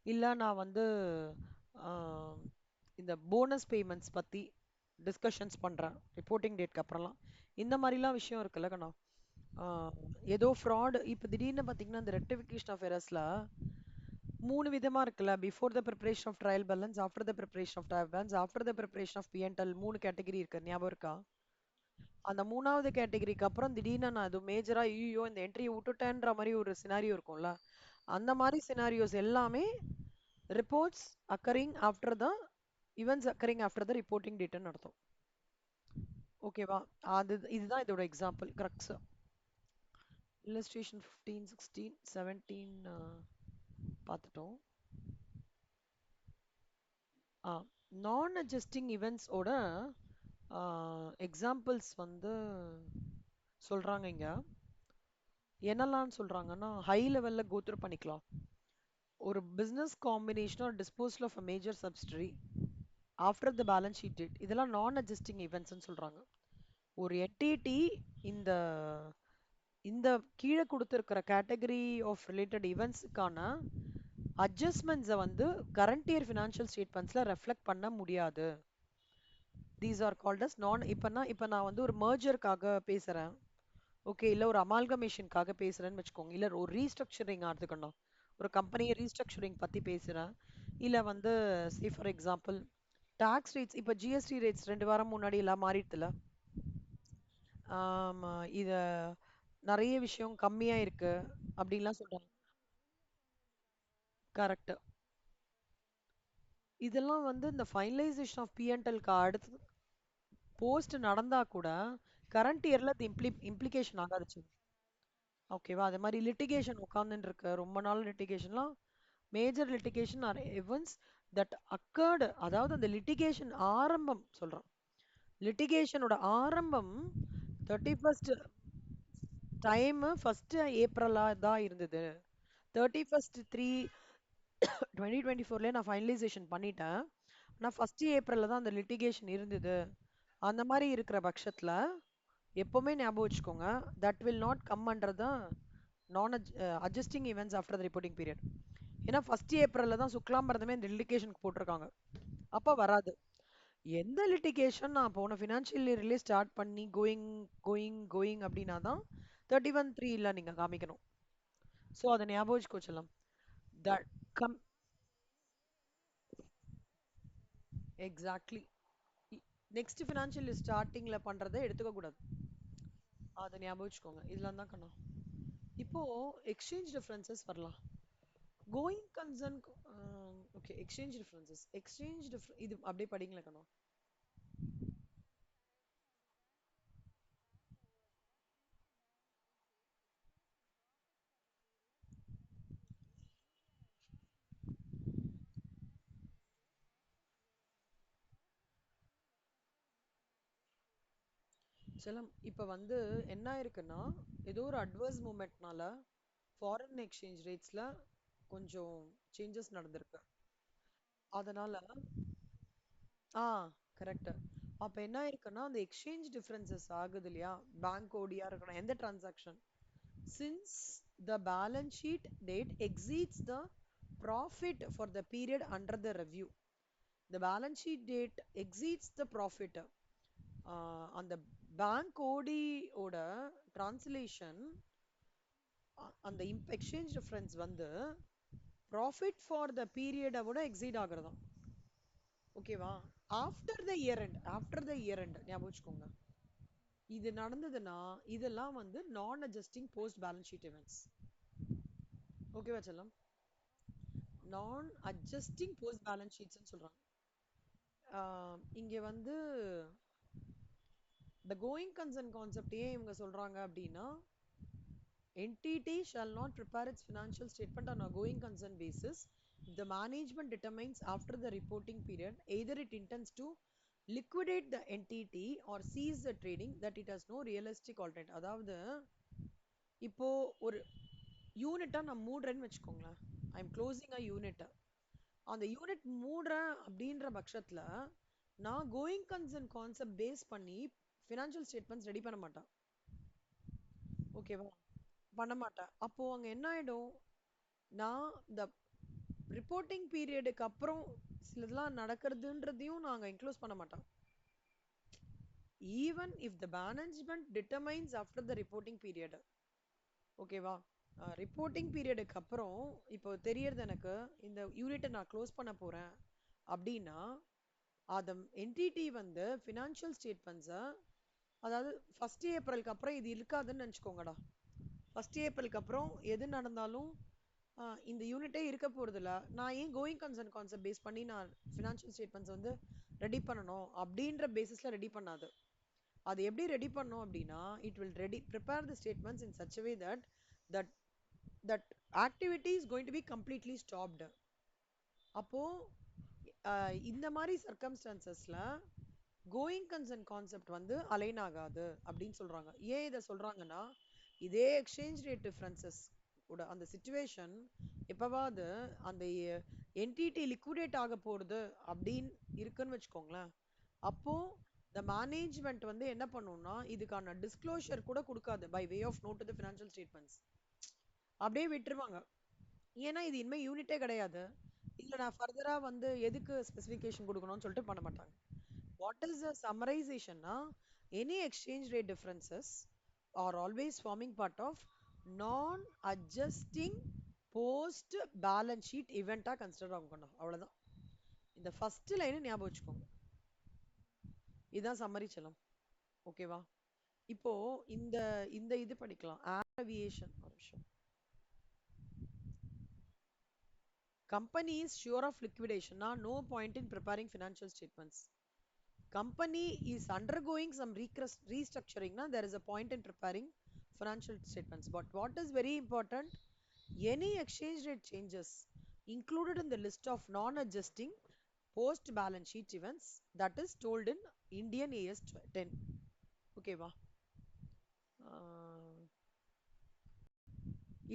இல்லை நான் வந்து ஆஹ், இந்த போனஸ் பேமெண்ட்ஸ் பற்றி டிஸ்கஷன்ஸ் பண்ணுறேன் ரிப்போர்ட்டிங் டேட்க்கு அப்புறம்லாம். இந்த மாதிரிலாம் விஷயம் இருக்குல்ல கண்ணா. ஆஹ், ஏதோ ஃப்ராட் இப்போ திடீர்னு பார்த்தீங்கன்னா இந்த ரெக்டிஃபிகேஷன் ஆஃப் எரர்ஸில் 3 விதமாக இருக்குல்ல. Before the preparation of trial balance, after the preparation of trial balance, after the preparation of P and L, 3 category இருக்கு, ஞாபகம் இருக்கா? அந்த 3வது கேட்டகரிக்கு அப்புறம் திடீர்னு நான் அது மேஜரா ஐயோ இந்த என்ட்ரியை விட்டுட்டேன்ற மாதிரி ஒரு சினாரியோ இருக்கும்ல. அந்த மாதிரி சினாரியோஸ் எல்லாமே reports occurring after the events occurring after the reporting டேட்னு அர்த்தம். ஓகேவா? அது இதுதான் இதோட எக்ஸாம்பிள் கரெக்ட்ஸ். இல்லஸ்ட்ரேஷன் 15, 16, 17 பார்த்துட்டோம். நான் அட்ஜஸ்டிங் இவெண்ட்ஸோட எக்ஸாம்பிள்ஸ் வந்து சொல்றாங்க இங்க. என்னெல்லாம் சொல்றாங்கன்னா ஹை லெவல்ல கோத்ரூ பண்ணிக்கலாம். ஒரு பிசினஸ் காம்பினேஷன் ஒரு disposal of a major subsidiary after the balance sheet date, இதெல்லாம் நான் அட்ஜஸ்டிங் இவெண்ட்ஸ்னு சொல்றாங்க. ஒரு என்டிடி இந்த இந்த கீழே கொடுத்துருக்கிற கேட்டகரி ஆஃப் ரிலேட்டட் இவெண்ட்ஸுக்கான அட்ஜஸ்ட்மெண்ட்ஸை வந்து கரண்ட் இயர் ஃபினான்ஷியல் ஸ்டேட்மெண்ட்ஸில் ரெஃப்ளெக்ட் பண்ண முடியாது. தீஸ் ஆர் கால்ட் அஸ் நான். இப்போ நான் வந்து ஒரு மர்ஜருக்காக பேசுகிறேன், ஓகே, இல்லை ஒரு அமால்கமேஷனுக்காக பேசுகிறேன்னு வச்சுக்கோங்க, இல்லை ஒரு ரீஸ்ட்ரக்சரிங் ஆகுதுக்கணும், ஒரு கம்பெனியை ரீஸ்ட்ரக்சரிங் பற்றி பேசுகிறேன், இல்லை வந்து say for example tax rates, இப்போ ஜிஎஸ்டி ரேட்ஸ் 2 வாரம் முன்னாடி எல்லாம் மாறிடுதுல. இத நிறைய விஷயம் கம்மியா இருக்கு அப்படின்லாம் சொல்றாங்க. கரெக்ட். இதெல்லாம் வந்து இந்த ஃபைனலைசேஷன் ஆஃப் பிஎன்எல்க்கு அடுத்து போஸ்ட் நடந்தா கூட கரண்ட் இயர்ல அது இம்ப்ளிகேஷன் ஆகாதுச்சு. ஓகேவா? அதே மாதிரி லிட்டிகேஷன் உட்காந்துட்டு இருக்கு, ரொம்ப நாள் லிட்டிகேஷன்லாம், major litigation or events that occurred, அதாவது அந்த லிட்டிகேஷன் ஆரம்பம் சொல்றோம், லிட்டிகேஷனோட ஆரம்பம் 31st டைம் 1st April தான் இருந்தது. 31st 3 2024 நான் ஃபைனலைசேஷன் பண்ணிட்டேன். ஆனால் 1st April தான் அந்த லிட்டிகேஷன் இருந்தது. அந்த மாதிரி இருக்கிற பட்சத்தில் எப்பவுமே ஞாபகம் வச்சுக்கோங்க, that will not come under the non adjusting events after the reporting period. ஏன்னா 1st April தான் சுக்லாம்பரதமே இந்த லிட்டிகேஷனுக்கு போட்டிருக்காங்க, அப்போ வராது. எந்த லிட்டிகேஷன் நான் போன ஃபினான்ஷியல் இயர்லேயே ஸ்டார்ட் பண்ணி கோயிங் கோயிங் கோயிங் அப்படின்னா தான் 31/3 நீங்கள் காமிக்கணும். ஸோ அதை ஞாபகம் வச்சுக்கோ செல்லம். That come exactly. Next financial ஸ்டார்டிங்கில் பண்ணுறதை எடுத்துக்க கூடாது, அதை ஞாபகம் வச்சுக்கோங்க. இதெல்லாம் தான் கண்ணா. இப்போ எக்ஸ்சேஞ்ச் டிஃபரன்சஸ் வரலாம். Going concern. Okay, exchange differences, இது அப்படியே படிங்களா கண்ணா. செல்லம் இப்ப வந்து என்ன ஆயிருக்குன்னா ஏதோ ஒரு அட்வர்ஸ் மூமெண்ட்னால ஃபாரின் எக்ஸ்சேஞ்ச் ரேட்ஸ்ல கொஞ்சம் சேஞ்சஸ் நடந்திருக்கு. அதனால ஆ கரெக்ட். அப்ப என்ன ஆயிருக்குன்னா அந்த எக்ஸ்சேஞ்ச் டிஃபரன்சஸ் ஆகுது இல்லையா? பேங்க் ஓடியா இருக்கணும் எந்த transaction, since the balance sheet date exceeds the profit for the period under the review, the balance sheet date exceeds the profit. அந்த பேங்க் ஓடி ஓட டிரான்ஸ்லேஷன் அந்த எக்ஸ்சேஞ்ச் டிஃபரன்ஸ் வந்து ப்ராஃபிட் ஃபார் த பீரியடை விட எக்ஸீட் ஆகுறதாம். ஓகேவா? ஆஃப்டர் த இயர் எண்ட் ஞாபகம் வச்சுக்கோங்க. இது நடந்ததுன்னா இதெல்லாம் வந்து நான் adjusting post balance sheet events. ஓகேவா செல்லம்? நான் அட்ஜஸ்டிங் போஸ்ட் பேலன்ஸ் ஷீட்ஸ்னு சொல்றாங்க. இங்க வந்து the going concern concept ஏன் இவங்க சொல்றாங்க அப்படின்னா, entity shall not prepare its financial statement on a going concern basis if the management determines after the reporting period either it intends to liquidate the entity or cease the trading that it has no realistic alternative. அதாவது இப்போ ஒரு யூனிட்டா நான் மூடுறேன்னு வச்சுக்கோங்களேன். I am closing a unit. அந்த unit மூடுறேன் அப்படின்ற பட்சத்துல நான் going concern concept base பண்ணி ஃபினான்ஷியல் ஸ்டேட்மெண்ட்ஸ் ரெடி பண்ண மாட்டேன். ஓகேவா? பண்ண மாட்டேன். அப்போ அங்க என்ன ஆயிடும், நான் இந்த ரிப்போர்ட்டிங் பீரியடுக்கு அப்புறம் சிலதெல்லாம் நடக்கிறதுன்றதையும் நாங்க இன்க்ளூஸ் பண்ண மாட்டோம். Even if the management determines after the reporting period. ஓகேவா? ரிப்போர்ட்டிங் பீரியடுக்கு அப்புறம் இப்போ தெரியறது எனக்கு இந்த யூனிட்டை நான் க்ளோஸ் பண்ண போறேன் அப்படின்னா அந்த என்டிட்டி வந்து ஃபினான்ஷியல் ஸ்டேட்மெண்ட்ஸை, அதாவது ஃபர்ஸ்ட் ஏப்ரலுக்கு அப்புறம் இது இருக்காதுன்னு நினச்சிக்கோங்கடா. ஃபர்ஸ்ட் ஏப்ரலுக்கு அப்புறம் எது நடந்தாலும் இந்த யூனிட்டே இருக்க போறதில்ல, நான் ஏன் கோயிங் கன்சர்ன் கான்செப்ட் பேஸ் பண்ணி நான் ஃபினான்ஷியல் ஸ்டேட்மெண்ட்ஸ் வந்து ரெடி பண்ணணும் அப்படின்ற பேசிஸ்ல ரெடி பண்ணாது. அது எப்படி ரெடி பண்ணும் அப்படின்னா, it will ready prepare the statements in such way that that that activity is going to be completely stopped. அப்போ இந்த மாதிரி சர்க்கம்ஸ்டான்சஸ்ல கோயிங் கன்சர்ன் கான்செப்ட் வந்து அலைன் ஆகாது அப்படின்னு சொல்றாங்க. ஏன் இதை சொல்றாங்கன்னா, இதே எக்ஸ்சேஞ்ச் ரேட் டிஃபரன்சஸ் கூட அந்த சிச்சுவேஷன் எப்பவாவது அந்த என்டிட்டி லிக்விடேட் ஆக போறது அப்படின்னு இருக்குன்னு வச்சுக்கோங்களேன். அப்போ the மேனேஜ்மெண்ட் வந்து என்ன பண்ணும்னா இதுக்கான டிஸ்க்ளோஷர் கூட கொடுக்காது by way of note to the financial statements. அப்படியே விட்டுருவாங்க. ஏன்னா இது இனிமே யூனிட்டே கிடையாது, இல்ல நான் ஃபர்தரா வந்து எதுக்கு ஸ்பெசிஃபிகேஷன் கொடுக்கணும்னு சொல்லிட்டு பண்ண மாட்டாங்க. வாட் இஸ் த சம்மரைசேஷன்னா, any exchange rate differences are always forming part of non adjusting post balance sheet இவெண்டா கன்சிடர் ஆகணும். அவ்வளவுதான். இந்த ஃபர்ஸ்ட் லைன் ஞாபகம் வச்சுக்கோங்க. இதுதான் சம்மரி செல்லம். ஓகேவா? இப்போ இந்த இந்த இது படிக்கலாம். ஏவியேஷன் ஒரு விஷயம். Company is sure of liquidation. Now, no point in preparing financial statements. Company is undergoing some restructuring. Now, there is a point in preparing financial statements. But what is very important, any exchange rate changes included in the list of non-adjusting post balance sheet events that is told in Indian AS 10. Okay, va?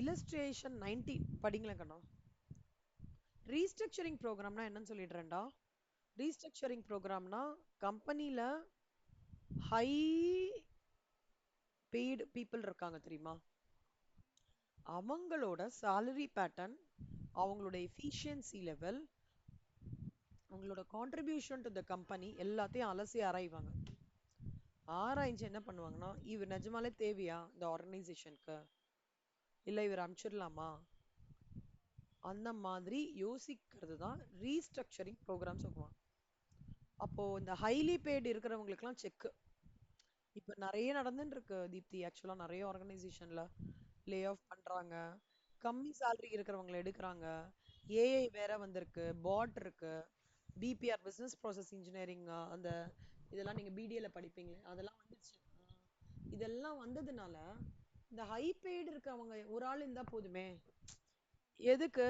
Illustration 19 படிங்களா Kanna? Restructuring ப்ரோக்ராம்னா என்னன்னு சொல்லிடுறேன்டா. Restructuring ப்ரோக்ராம்னா கம்பெனில high paid people இருக்காங்க தெரியுமா, அவங்களோட salary pattern, அவங்களோட efficiency level, அவங்களோட contribution to the company எல்லாத்தையும் அலசி ஆராய்வாங்க. ஆராய்ஞ்சு என்ன பண்ணுவாங்கன்னா, இவர் நிஜமாலே தேவையா இந்த ஆர்கனைசேஷனுக்கு, இல்லை இவர் அனுப்பிச்சிடலாமா, அந்த மாதிரி யோசிக்கிறது தான் ரீஸ்ட்ரக்சரிங் ப்ரோக்ராம் சொல்லுவாங்க. அப்போ இந்த ஹைலி பெய்டு இருக்கிறவங்களுக்குலாம் செக் இப்ப நிறைய நடந்துட்டு இருக்கு தீப்தி. ஆக்சுவலா நிறைய ஆர்கனைசேஷன்ல லே ஆஃப் பண்றாங்க, கம்மி salary இருக்கிறவங்களை எடுக்கிறாங்க. ஏஐ வேற வந்திருக்கு, பாட் இருக்கு, பிபிஆர் பிசினஸ் ப்ராசஸ் இன்ஜினியரிங், அந்த இதெல்லாம் நீங்க பிடிஏல படிப்பீங்க, அதெல்லாம் வந்துச்சு. இதெல்லாம் வந்ததுனால இந்த ஹை பெய்டு இருக்கவங்க ஒரு ஆள் இருந்தா போதுமே, எதுக்கு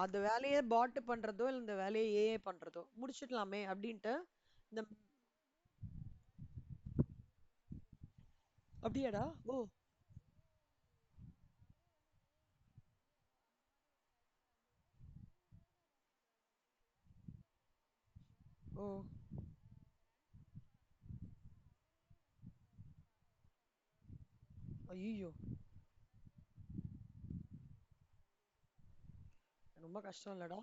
அந்த வேலையை பாட் பண்றதோ இல்ல இந்த வேலையை ஏஐ பண்றதோ முடிச்சிடலாமே அப்படின்ட்டு இந்த அப்படியாடா? ஓ. ஓ. ஐயோ. ரொம்ப கஷ்டம் இல்லடா?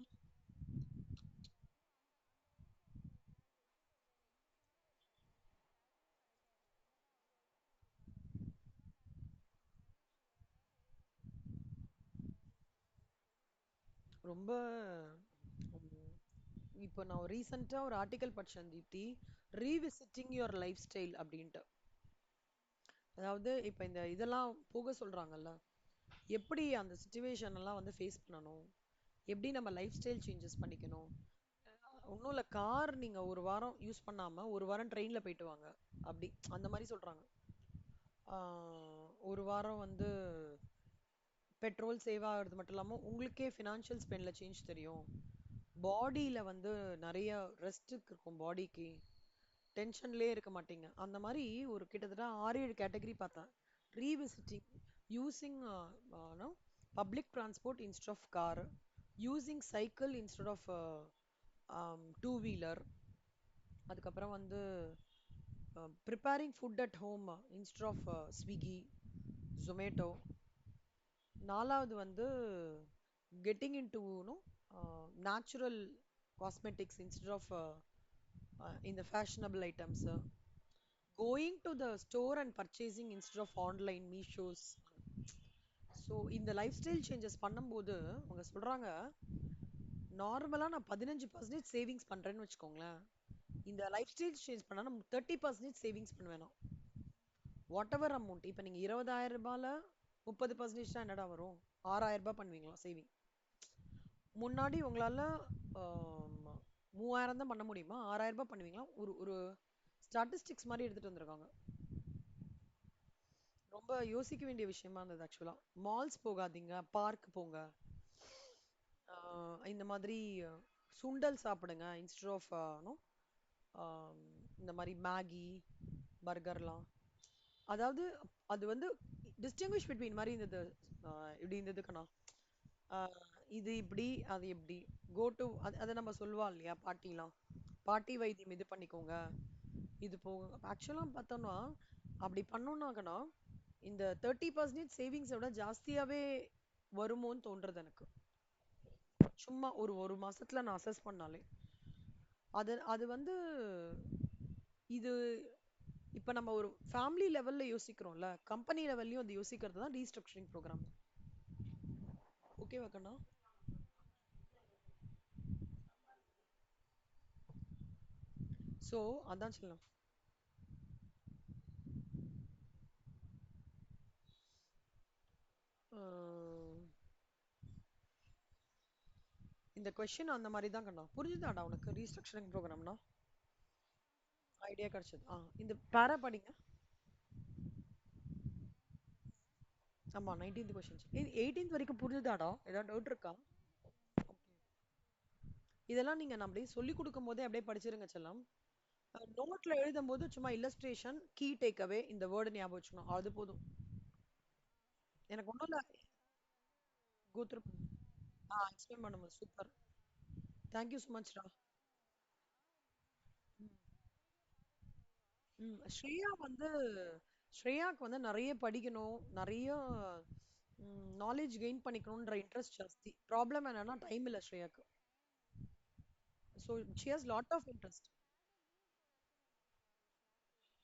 ரொம்ப உம், இப்போ நான் ரீசெண்டா ஒரு ஆர்டிக்கல் படிச்சேன் Deepti. Revisiting your lifestyle அப்படின்ட்டு. அதாவது இப்போ இந்த இதெல்லாம் போக சொல்றாங்கல்ல, எப்படி அந்த சுச்சுவேஷன் எல்லாம் வந்து ஃபேஸ் பண்ணணும், எப்படி நம்ம லைஃப் ஸ்டைல் சேஞ்சஸ் பண்ணிக்கணும். ஒன்றும் இல்லை, கார் நீங்க ஒரு வாரம் யூஸ் பண்ணாம ஒரு வாரம் ட்ரெயின்ல போயிட்டு வாங்க, அப்படி அந்த மாதிரி சொல்றாங்க. ஒரு வாரம் வந்து பெட்ரோல் சேவ் ஆகிறது மட்டும் இல்லாம உங்களுக்கே ஃபினான்ஷியல் ஸ்பெண்ட்ல சேஞ்ச் தெரியும். பாடியில வந்து நிறைய ரெஸ்ட் இருக்கும் பாடிக்கு. டென்ஷன்லயே இருக்க மாட்டீங்க. அந்த மாதிரி ஒரு கிட்டத்தட்ட 6 7 கேட்டகரி பார்த்தேன். Revisiting, using public transport instead of car, using cycle instead of two wheeler, அதுக்கப்புறம் வந்து preparing food at home instead of Swiggy, Zomato. நாலாவது வந்து getting into natural cosmetics instead of இந்த fashionable items, going to the store and purchasing instead of online Meeshos. So இந்த lifestyle changes பண்ணும்போது அவங்க சொல்றாங்க, நார்மலா நான் 15% சேவிங்ஸ் பண்றேன்னு வச்சுக்கோங்களேன். இந்த லைஃப் ஸ்டைல் சேஞ்ச் பண்ணா நம்ம 30% சேவிங்ஸ் பண்ணுவேணும். வாட் எவர் அமௌண்ட், இப்போ நீங்க 20,000 ரூபாயில 30% என்னடா வரும்? 6,000 ரூபாய் பண்ணுவீங்களா சேவிங்? முன்னாடி உங்களால 3,000 தான் பண்ண முடியுமா? 6,000 ரூபாய் பண்ணுவீங்களா? ஒரு ஒரு ஸ்டாட்டிஸ்டிக்ஸ் மாதிரி எடுத்துட்டு வந்திருக்காங்க. ரொம்ப யோசிக்க வேண்டிய விஷயமா இருந்தது ஆக்சுவலா. மால்ஸ் போகாதீங்க, பார்க் போங்க. இந்த மாதிரி சுண்டல் சாப்பிடுங்க இன்ஸ்டெட் ஆஃப் இந்த மாதிரி மேகி, பர்கர்லாம். அதாவது அது வந்து டிஸ்டிங்விஷ் பிட்வீன் மாதிரி இருந்தது. இப்படி இருந்ததுக்கண்ணா. இது இப்படி அது எப்படி, கோ டு அதை நம்ம சொல்லுவா இல்லையா பாட்டிலாம், பாட்டி வைத்தியம் இது பண்ணிக்கோங்க, இது போக ஆக்சுவலாக பார்த்தோம்னா அப்படி பண்ணோம்னாக்கண்ணா இந்த 30% சேவிங்ஸை விட ஜாஸ்தியாவே வருமோன்னு தோன்றது எனக்கு. சும்மா ஒரு ஒரு மாசத்துல நான் அசஸ் பண்ணாலே அது அது வந்து இது இப்ப நம்ம ஒரு ஃபேமிலி லெவல்ல யோசிக்கிறோம்ல, கம்பெனி லெவல்லையும் அது யோசிக்கிறது தான் ரீஸ்ட்ரக்சரிங் ப்ரோக்ராம். ஓகேவா கண்ணா? ஸோ அதான் சொல்லலாம். அஹ் இந்த கொஸ்டின் அந்த மாதிரி தான் கண்ணா. புரிஞ்சுதாடா உனக்கு ரீஸ்ட்ரக்சரிங் ப்ரோக்ராம்னா? ஐடியா கிடைச்சது. இந்த பேரா படிங்க. ஆமா, 19th கொஸ்டின். 18th வரைக்கும் புரிஞ்சுதாடா? ஏதாவது டவுட் இருக்கா? Okay. இதெல்லாம் நீங்க நான் அப்படியே சொல்லி கொடுக்கும் போதே அப்படியே படிச்சிருங்க செல்லம். நோட்ல எழுதும் போது சும்மா இல்லஸ்ட்ரேஷன், கீ டேக் அவே, இந்த வேர்டு ஞாபகம் வச்சுக்கணும், அது போதும். எனக்கு ஒன்றும் இல்லை. கோத்ரூ. எக்ஸ்பிளைன் பண்ணும்போது சூப்பர். தேங்க்யூ ஸோ மச்டா. ஸ்ரேயா வந்து ஸ்ரேயாக்கு வந்து நிறைய படிக்கணும், நிறைய நாலேஜ் கெயின் பண்ணிக்கணுன்ற இன்ட்ரெஸ்ட் ஜாஸ்தி. ப்ராப்ளம் என்னன்னா டைம் இல்லை ஸ்ரேயாக்கு. So she has lot of interest.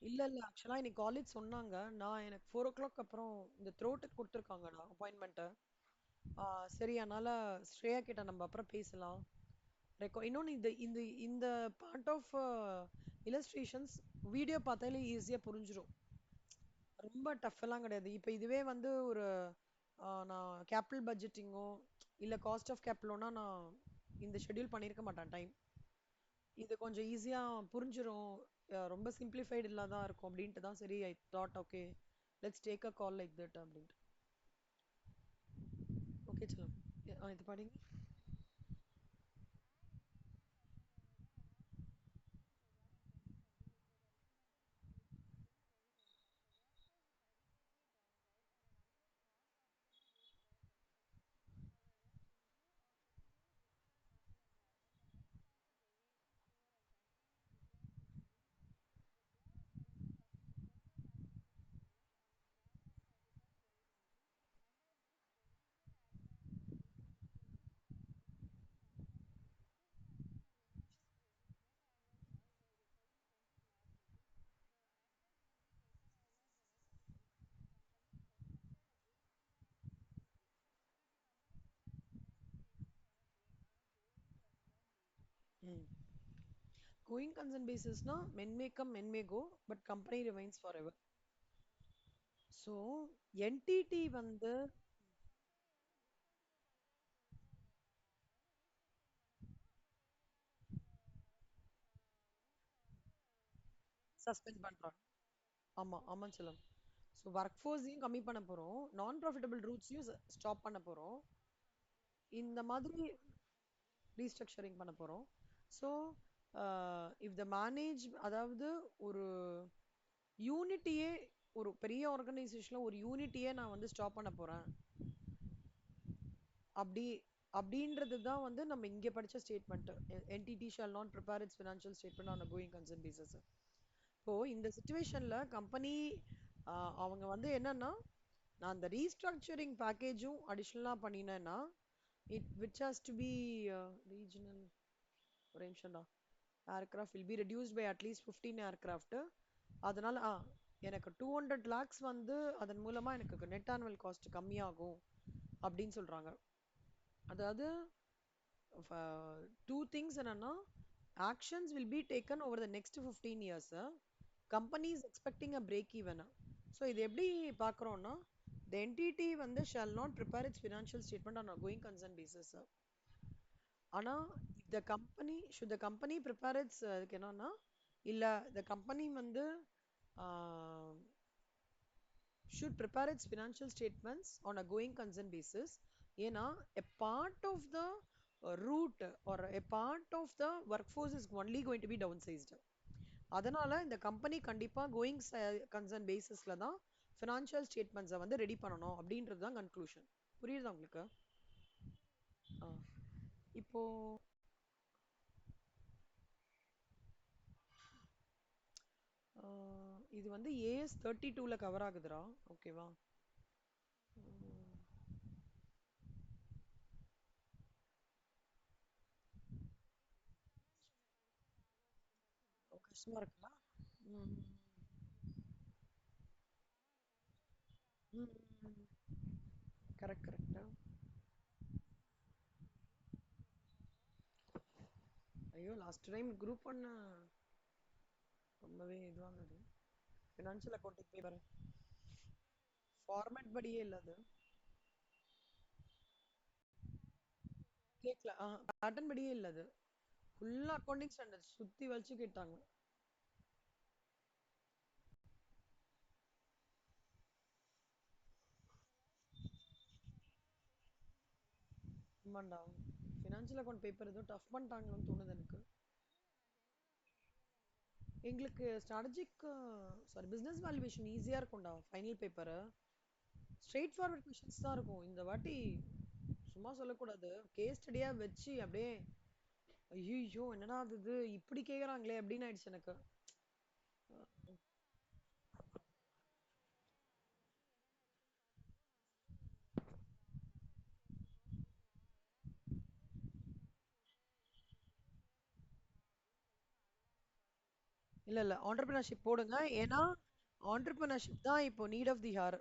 இல்ல இல்ல, ஆக்சுவலா இன்னைக்கு காலேஜ் சொன்னாங்க. நான் எனக்கு 4 o'clock அப்புறம் இந்த த்ரோட்டுக்கு கொடுத்துருக்காங்கடா அப்பாயின்மெண்ட்டு. சரி, அதனால ஸ்ரேயா கிட்ட நம்ம அப்புறம் பேசலாம். இன்னொன்னு இந்த இந்த இந்த பார்ட் ஆஃப் இல்லஸ்ட்ரேஷன்ஸ் வீடியோ பார்த்தாலே ஈஸியா புரிஞ்சிடும். ரொம்ப டஃப் எல்லாம் கிடையாது. இப்போ இதுவே வந்து ஒரு நான் கேபிட்டல் பட்ஜெட்டிங்கோ இல்ல காஸ்ட் ஆஃப் கேபிட்டலோனா நான் இந்த ஷெட்யூல் பண்ணியிருக்க மாட்டேன் டைம். இது கொஞ்சம் ஈஸியா புரிஞ்சிரும். ரொம்ப சிம்பிளிஃபைடு இல்லாதான் இருக்கும் அப்படின்ட்டு தான் சரி I thought okay, let's take a call like that அப்படின்ட்டு. ஓகே சொல்லுங்க. இது படிங்க. ம். கோயிங் கன்சர்ன் பேசிஸ்னா men may come men may go but company remains forever. So entity வந்து சஸ்பெண்ட் பண்றாங்க. ஆமா ஆமா செல்லம். ஸோ ஒர்க் ஃபோர்ஸையும் கம்மி பண்ண போறோம், நான் ப்ராஃபிட்டபிள் ரூட்ஸையும் ஸ்டாப் பண்ண போறோம். இந்த மாதிரி ரீஸ்ட்ரக்சரிங் பண்ண போறோம். ஸோ இஃப் த மேனேஜ், அதாவது ஒரு யூனிட்டியே, ஒரு பெரிய ஆர்கனைசேஷன்ல ஒரு யூனிட்டியே நான் வந்து ஸ்டாப் பண்ண போறேன் அப்படி அப்படின்றது தான் வந்து நம்ம இங்க படிச்ச statement. Entity shall not prepare its financial statement on going concern basis. இப்போ இந்த சுச்சுவேஷன்ல கம்பெனி அவங்க வந்து என்னன்னா, நான் அந்த ரீஸ்ட்ரக்சரிங் பேக்கேஜும் அடிஷ்னலா பண்ணினேன்னா it which has to be regional, ஒரு நிமிஷம்டா, aircraft will be reduced by at least 15 aircraft. அதனால எனக்கு 200 லேக்ஸ் வந்து அதன் மூலமா எனக்கு நெட் ஆனுவல் காஸ்ட் கம்மியாகும் அப்படின்னு சொல்றாங்க. அதாவது டூ திங்ஸ் என்னன்னா, actions will be taken over the next 15 years. Company is expecting a break even. So இது எப்படி பார்க்குறோம்னா, the entity வந்து shall not prepare its financial statement on a going concern basis. ஆனா the company, should the company prepare its அதுக்கு என்னன்னா, இல்ல the company வந்து should prepare its financial statements on a going concern basis. ஏன்னா a part of the route or a part of the workforce is only going to be downsized. அதனால இந்த company கண்டிப்பா going concern பேசிஸ்ல தான் financial ஸ்டேட்மெண்ட்ஸை வந்து ready பண்ணணும் அப்படின்றது தான் கன்க்ளூஷன். புரியுதா உங்களுக்கு? ஆ. இப்போ இது வந்து ஏஎஸ் 32ல கவர் ஆகுதுடா. ஓகேவா? கஷ்டமா இருக்குல்ல? ம். ம். Correct correct. ஐயோ, லாஸ்ட் டைம் குரூப் பண்ண ரொம்பவே இதுவானது. ஃபினான்ஷியல் அக்கௌண்டிங் பேப்பர் ஃபார்மேட் படியே இல்ல அது. கேட்கல. பேட்டர்ன் படியே இல்ல அது. ஃபுல்லா அக்கௌண்டிங் ஸ்டாண்டர்ட் சுத்தி வச்சு கேட்டாங்க. ஆமாண்டா. ஃபினான்ஷியல் அக்கௌண்ட் பேப்பர் ஏதோ டஃப் பண்ணிட்டாங்களோன்னு தோணுது எனக்கு. எங்களுக்கு ஸ்ட்ராட்டஜிக், சாரி, பிசினஸ் வேல்யூவேஷன் ஈஸியா இருக்கும்டா. Final paper straight forward questions தான் இருக்கும். இந்த வாட்டி சும்மா சொல்லக்கூடாது, கேஸ் ஸ்டடியா வச்சு அப்படியே ஐயோ என்னடா இது இப்படி கேக்குறாங்களே அப்படின்னு ஆயிடுச்சு எனக்கு. இல்ல இல்ல, ஆண்டர்பிரினர்ஷிப் போடுங்க. ஏன்னா ஆண்டர்பிரினர்ஷிப் தான் இப்போ நீட் ஆஃப் தி ஹார்.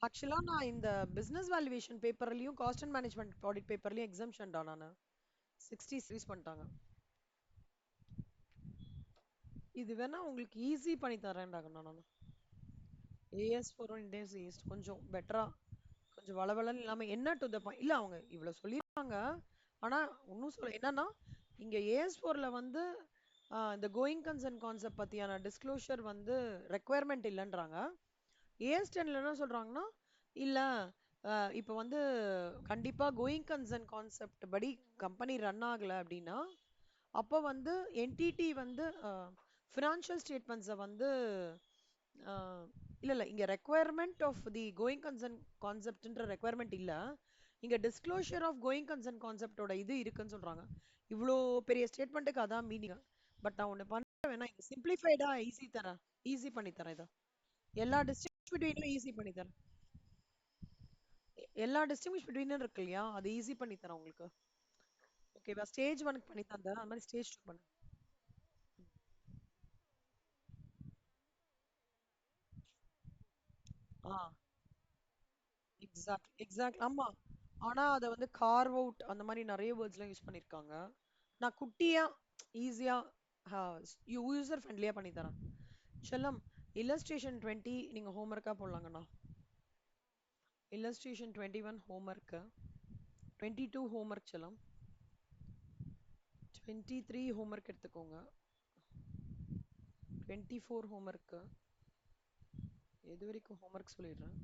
ஆக்சுவலா நான் இந்த பிசினஸ் வேல்யூவேஷன் பேப்பர்லயும் காஸ்ட் அண்ட் மேனேஜ்மெண்ட் ஆடிட் பேப்பர்லயும் எக்ஸம்ஷன் தான். நான் 60 சீரிஸ் பண்ணிட்டாங்க. இது வேணா உங்களுக்கு ஈஸி பண்ணி தரேன்டாங்க நான். ஏஎஸ் ஃபோர் ஒன் டேஸ் ஈஸ்ட் கொஞ்சம் பெட்டரா, கொஞ்சம் வளவளன்னு இல்லாம என்ன டு த பாயிண்ட் இல்ல. அவங்க இவ்வளவு சொல்லிருக்காங்க, ஆனா இன்னும் சொல்ல என்னன்னா, இங்க ஏஎஸ் ஃபோர்ல வந்து இந்த கோயிங் கன்சர்ன் கான்செப்ட் பத்தியான டிஸ்க்ளோஷர் வந்து ரெக்குவயர்மெண்ட் இல்லைன்றாங்க. ஏஎஸ் டென்ல என்ன சொல்றாங்கன்னா, இல்ல இப்போ வந்து கண்டிப்பா கோயிங் கன்சர்ன் கான்செப்ட் படி கம்பெனி ரன் ஆகல அப்படின்னா அப்போ வந்து என்டிடி வந்து ஃபினான்ஷியல் ஸ்டேட்மெண்ட்ஸை வந்து இல்ல இல்ல, இங்க requirement of the going concern கான்செப்ட்ன்ற ரெக்குவயர்மெண்ட் இல்ல, இங்க டிஸ்க்ளோஷர் ஆஃப் கோயிங் கன்சர்ன் கான்செப்டோட இது இருக்குன்னு சொல்றாங்க. இவ்வளோ பெரிய ஸ்டேட்மெண்ட்டுக்கு அதான் மீனிங். பட் நான் ஒண்ணு பண்றேன், வேணா இது சிம்பிளிஃபைடா ஈஸி தரேன், ஈஸி பண்ணி தரேன் இதை. எல்லா டிஸ்டிங்விஷ் பிட்வீனும் ஈஸி பண்ணி தரேன். எல்லா டிஸ்டிங்விஷ் பிட்வீனும் இருக்கு இல்லையா, அது ஈஸி பண்ணி தரேன் உங்களுக்கு. ஓகேவா? ஸ்டேஜ் ஒனுக்கு பண்ணி தந்தேன், அது மாதிரி ஸ்டேஜ் டூ பண்ணு. ஆ எக்ஸாக்ட் ஆமா. ஆனா அத வந்து கார்வ் அவுட் அந்த மாதிரி நிறைய வேர்ட்ஸ்லாம் யூஸ் பண்ணிருக்காங்க. நான் குட்டியா ஈஸியா யூசர் ஃப்ரெண்ட்லியா பண்ணி தரேன். செல்லம், இல்லஸ்ட்ரேஷன் 20 நீங்க ஹோம்ஒர்க்கா போடலாங்கண்ணா. இல்லஸ்ட்ரேஷன் 21 ஹோம்ஒர்க்கு, 22 ஹோம்ஒர்க் செல்லம், 23 ஹோம்ஒர்க் எடுத்துக்கோங்க, 24 ஹோம்ஒர்க்கு. எது வரைக்கும் ஹோம்ஒர்க் சொல்லிடுறேன்.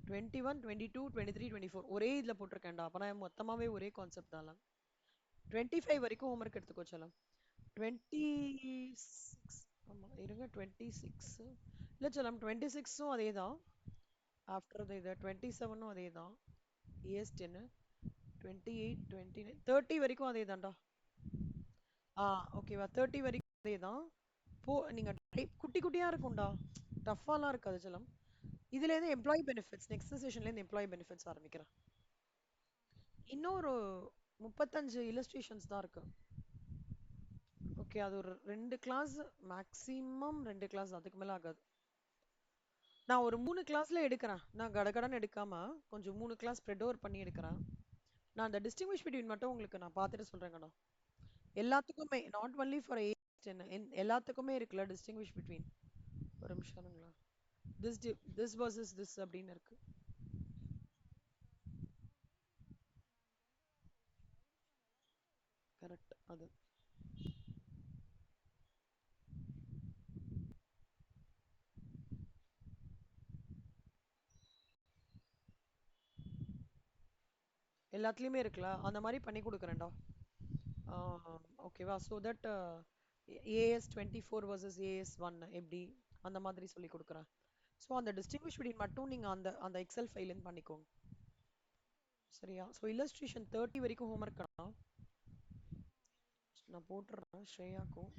21, 22, 23, 24 ஒரே இதுல போட்டிருக்கேன்டா. அப்பனா மொத்தமாவே ஒரே கான்செப்ட் தான். 25 வரைக்கும் ஹோம்ஒர்க் எடுத்துக்கோ செல்லம். 26, ஆமா இருங்க, 26 இல்ல செல்லம், 26ம் அதே தான். ஆஃப்டர் இது 27ம் அதே தான். ES10, 28, 29, 30 வரைக்கும் அதே தான்டா. ஓகேவா, 30 வரைக்கும் அதே தான். நீங்க குட்டி குட்டியா இருக்கும்டா, டஃப்பாலாம் இருக்காது செல்லம். இதுல இருந்து எம்ப்ளாயி பெனிஃபிட்ஸ், நெக்ஸ்ட் செஷன்ல இருந்து எம்ப்ளாயி பெனிஃபிட்ஸ் ஆரம்பிக்கிறேன். இன்னொரு 35 இல்லஸ்ட்ரேஷன்ஸ் தான் இருக்கு. ஓகே, அது ஒரு 2 கிளாஸ், மேக்ஸிமம் 2 கிளாஸ், அதுக்கு மேல ஆகாது. நான் ஒரு 3 கிளாஸ்ல எடுக்கிறேன். நான் கடகடன்னு எடுக்காம கொஞ்சம் 3 கிளாஸ் ஸ்ப்ரெட் ஓவர் பண்ணி எடுக்கிறேன். நான் அந்த டிஸ்டிங்விஷ் பிட்வீன் மட்டும் உங்களுக்கு நான் பார்த்துட்டு சொல்றேங்கண்ணா. எல்லாத்துக்குமே, நாட் ஒன்லி ஃபார் எல்லாத்துக்குமே இருக்குல்ல டிஸ்டிங்விஷ் பிட்வீன். ஒரு நிமிஷம் இருங்களா. திஸ் திஸ் வர்சஸ் திஸ் அப்படின்னு இருக்கு. கரெக்ட் அது. எல்லாத்துலயுமே இருக்குல்ல, அந்த மாதிரி பண்ணி கொடுக்குறேன்டா. ஓகேவா, so that AS24 versus AS1 எப்படி அந்த மாதிரி சொல்லி கொடுக்குறேன். ஸோ அந்த டிஸ்டிங்விஷ் பிட்வீன் மட்டும் நீங்க அந்த அந்த எக்ஸல் ஃபைல்லேருந்து பண்ணிக்கோங்க. சரியா? ஸோ இல்லஸ்ட்ரேஷன் 30 வரைக்கும் ஹோம்ஒர்க் நான் போட்டுடுறேன் ஸ்ரேயாக்கும்.